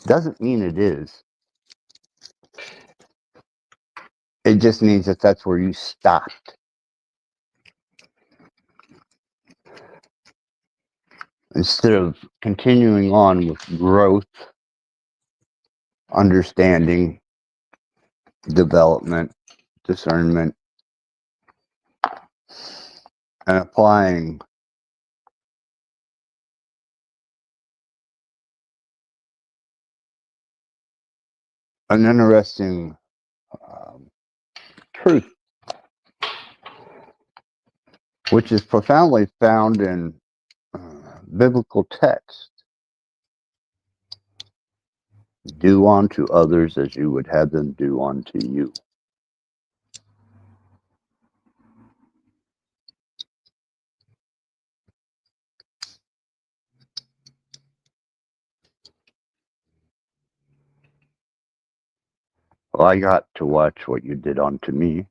doesn't mean it is. It just means that that's where you stopped. Instead of continuing on with growth, understanding, development, discernment, and applying an interesting truth, which is profoundly found in biblical text. Do unto others as you would have them do unto you. Well, I got to watch what you did unto me.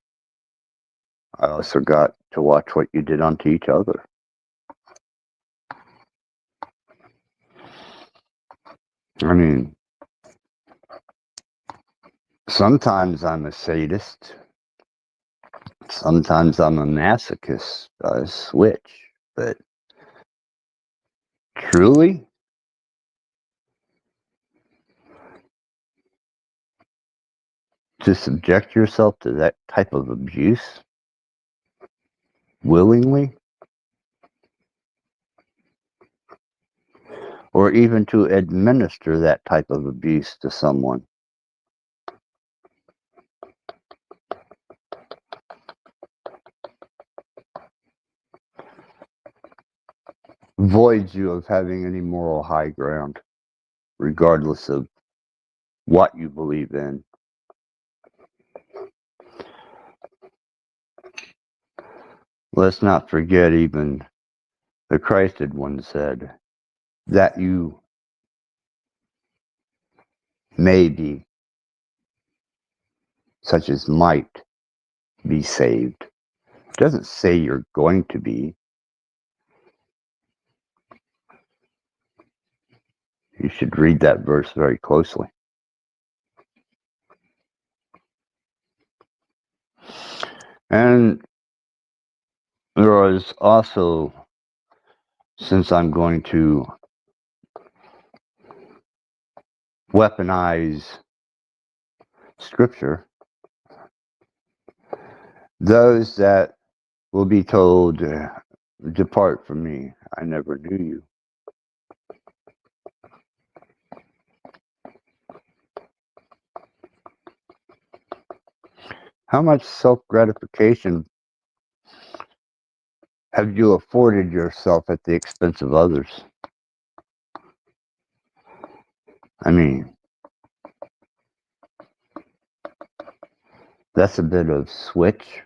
I also got to watch what you did unto each other. I mean, sometimes I'm a sadist. Sometimes I'm a masochist. I switch. But truly, to subject yourself to that type of abuse willingly, or even to administer that type of abuse to someone, voids you of having any moral high ground, regardless of what you believe in. Let's not forget, even the Christed one said that you may be, such as might, be saved. It doesn't say you're going to be. You should read that verse very closely. And there was also, since I'm going to weaponize scripture, those that will be told, depart from me, I never knew you. How much self-gratification Have you afforded yourself at the expense of others? I mean, that's a bit of switch.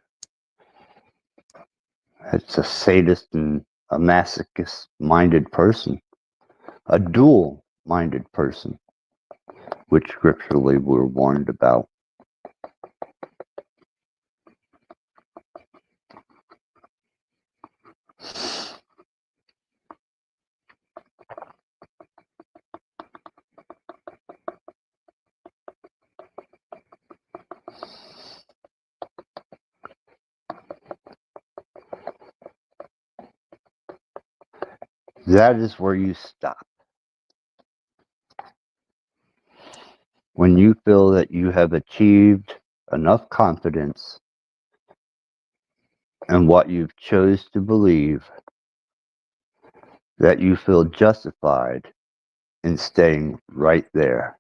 It's a sadist and a masochist minded person, a dual minded person, which scripturally we're warned about. That is where you stop. When you feel that you have achieved enough confidence in what you've chose to believe that you feel justified in staying right there,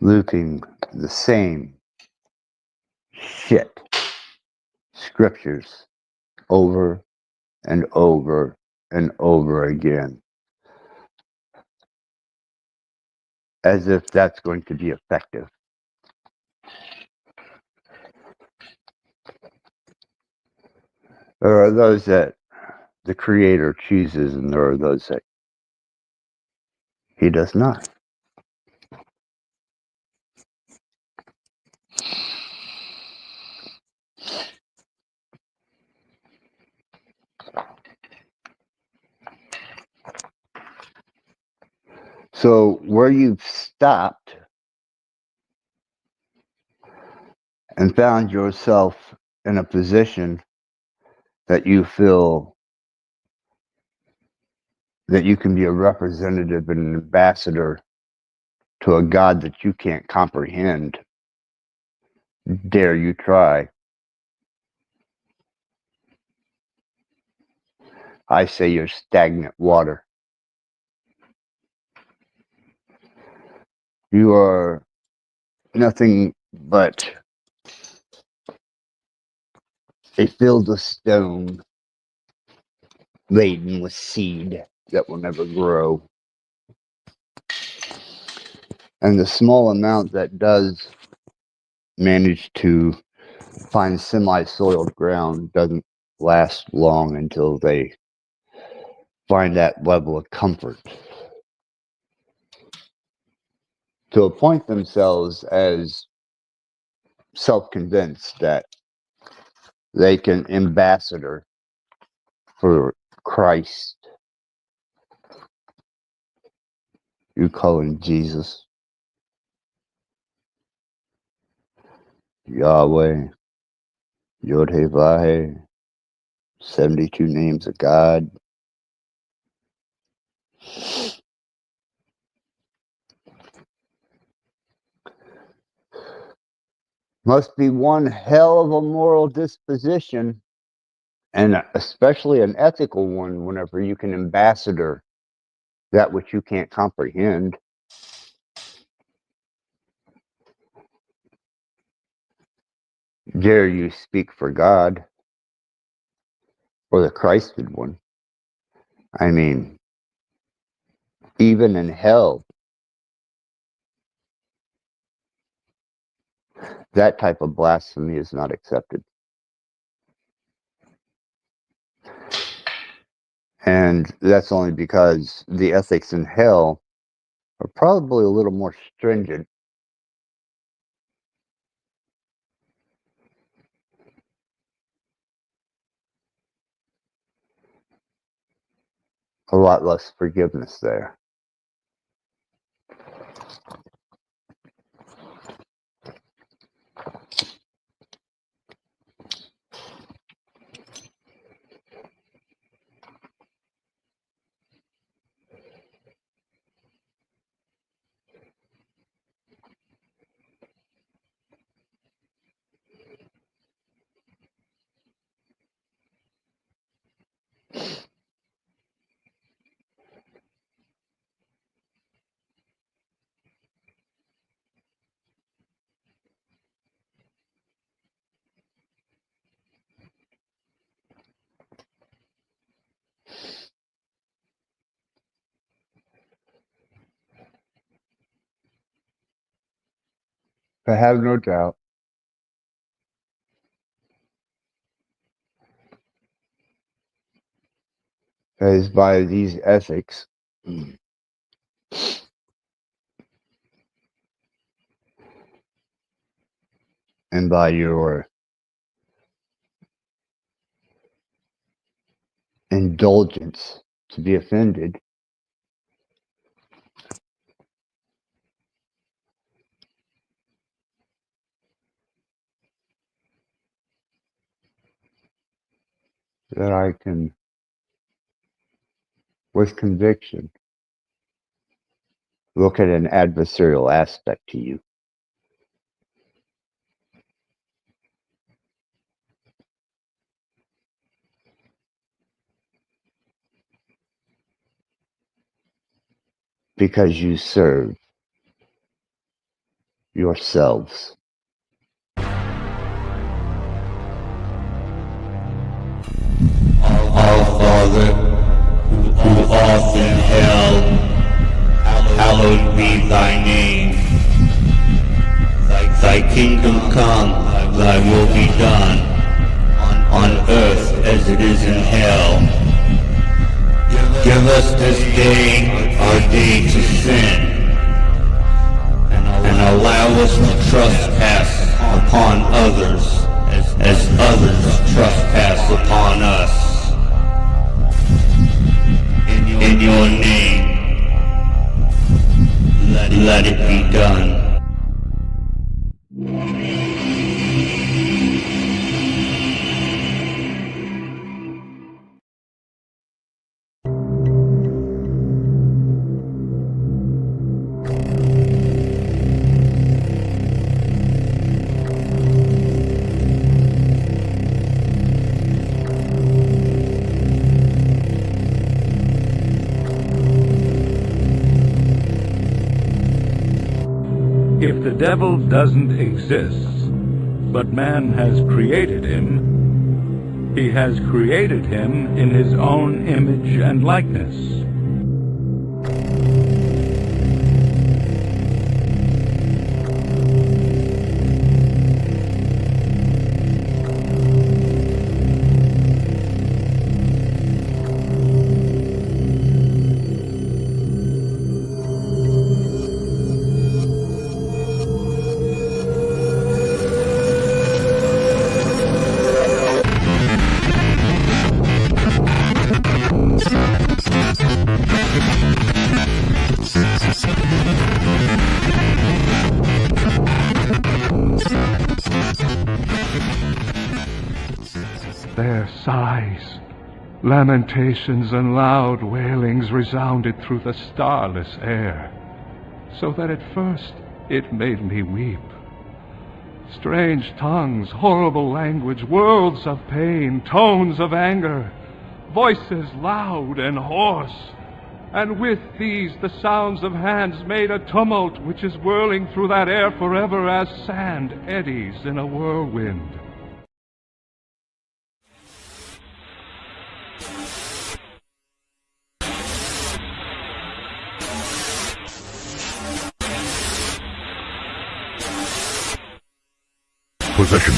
looping the same shit scriptures over and over and over again, as if that's going to be effective. There are those that the Creator chooses, and there are those that He does not. So where you've stopped and found yourself in a position that you feel that you can be a representative and an ambassador to a God that you can't comprehend, dare you try. I say you're stagnant water. You are nothing but a field of stone laden with seed that will never grow. And the small amount that does manage to find semi-soiled ground doesn't last long until they find that level of comfort to appoint themselves as self-convinced that they can ambassador for Christ. You call him Jesus, Yahweh, Yod-Heh-Vah-Heh, 72 names of God. Must be one hell of a moral disposition, and especially an ethical one, whenever you can ambassador that which you can't comprehend. Dare you speak for God or the Christed one? I mean, even in hell, that type of blasphemy is not accepted. And that's only because the ethics in hell are probably a little more stringent. A lot less forgiveness there. I have no doubt that is by these ethics and by your indulgence to be offended that I can, with conviction, look at an adversarial aspect to you. Because you serve yourselves. Our Father, who art in hell, hallowed be thy name. Thy kingdom come, thy will be done, on earth as it is in hell. Give us this day our day to sin, and allow us to trespass upon others, as others trespass upon us. In your name, let it be done. If the devil doesn't exist, but man has created him, he has created him in his own image and likeness. Their sighs, lamentations, and loud wailings resounded through the starless air, so that at first it made me weep. Strange tongues, horrible language, worlds of pain, tones of anger, voices loud and hoarse, and with these the sounds of hands made a tumult which is whirling through that air forever as sand eddies in a whirlwind. Possession,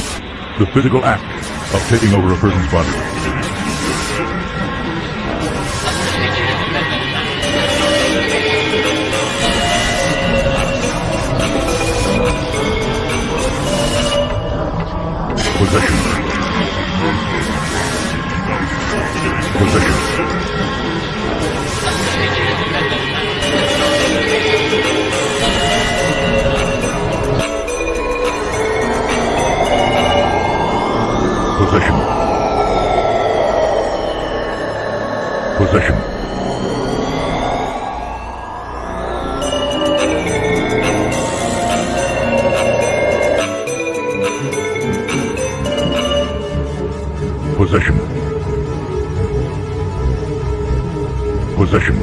the physical act of taking over a person's body. Possession. Possession. Possession. Possession. Possession. Possession.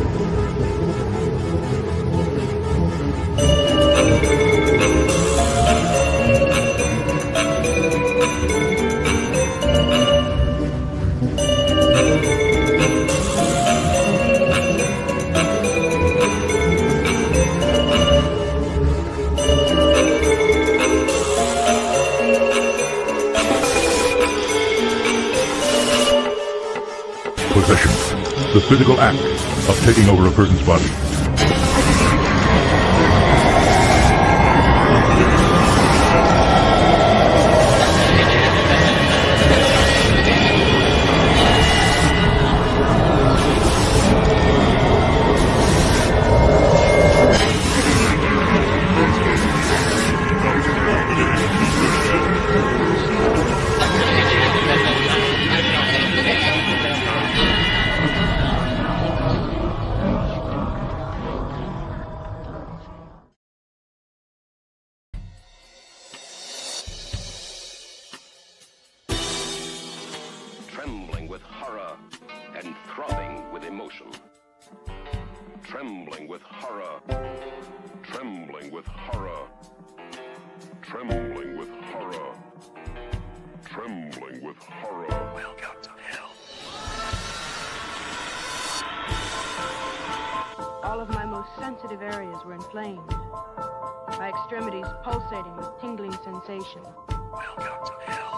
possession. The physical act of taking over a person's body. Trembling with horror and throbbing with emotion. Trembling with horror. Trembling with horror. Trembling with horror. Trembling with horror. Welcome to hell. All of my most sensitive areas were inflamed. My extremities pulsating with tingling sensation. Welcome to hell.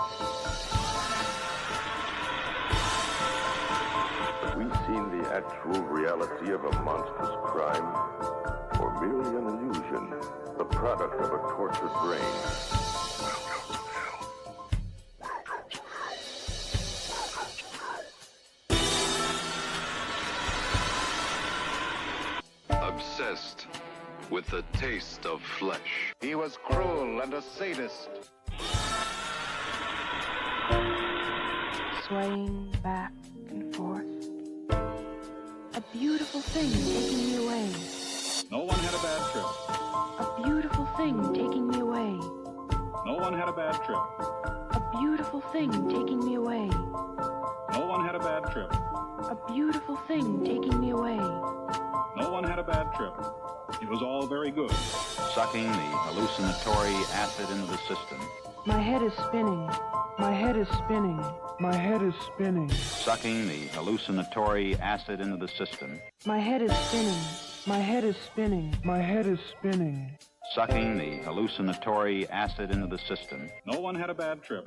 Have we seen the actual reality of a monstrous crime? Or merely an illusion, the product of a tortured brain? Obsessed with the taste of flesh. He was cruel and a sadist. Swaying back and forth. A beautiful thing taking me away. No one had a bad trip. A beautiful thing taking me away. No one had a bad trip. A beautiful thing taking me away. No one had a bad trip. A beautiful thing taking me away. No one had a bad trip. It was all very good. Sucking the hallucinatory acid into the system. My head is spinning. My head is spinning. My head is spinning. Sucking the hallucinatory acid into the system. My head is spinning. My head is spinning. My head is spinning. Sucking the hallucinatory acid into the system. No one had a bad trip.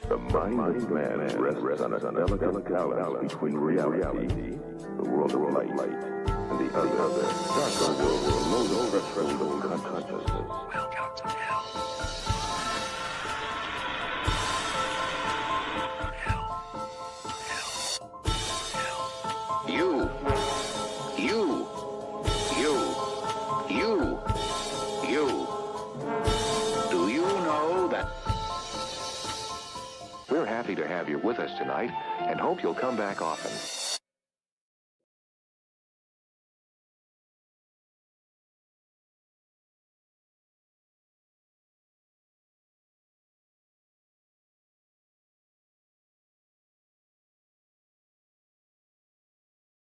The mind of man rests on a delicate balance between reality, the world of light, and the other, darker world below the threshold of consciousness. Welcome to hell. You. Do you know that? We're happy to have you with us tonight and hope you'll come back often.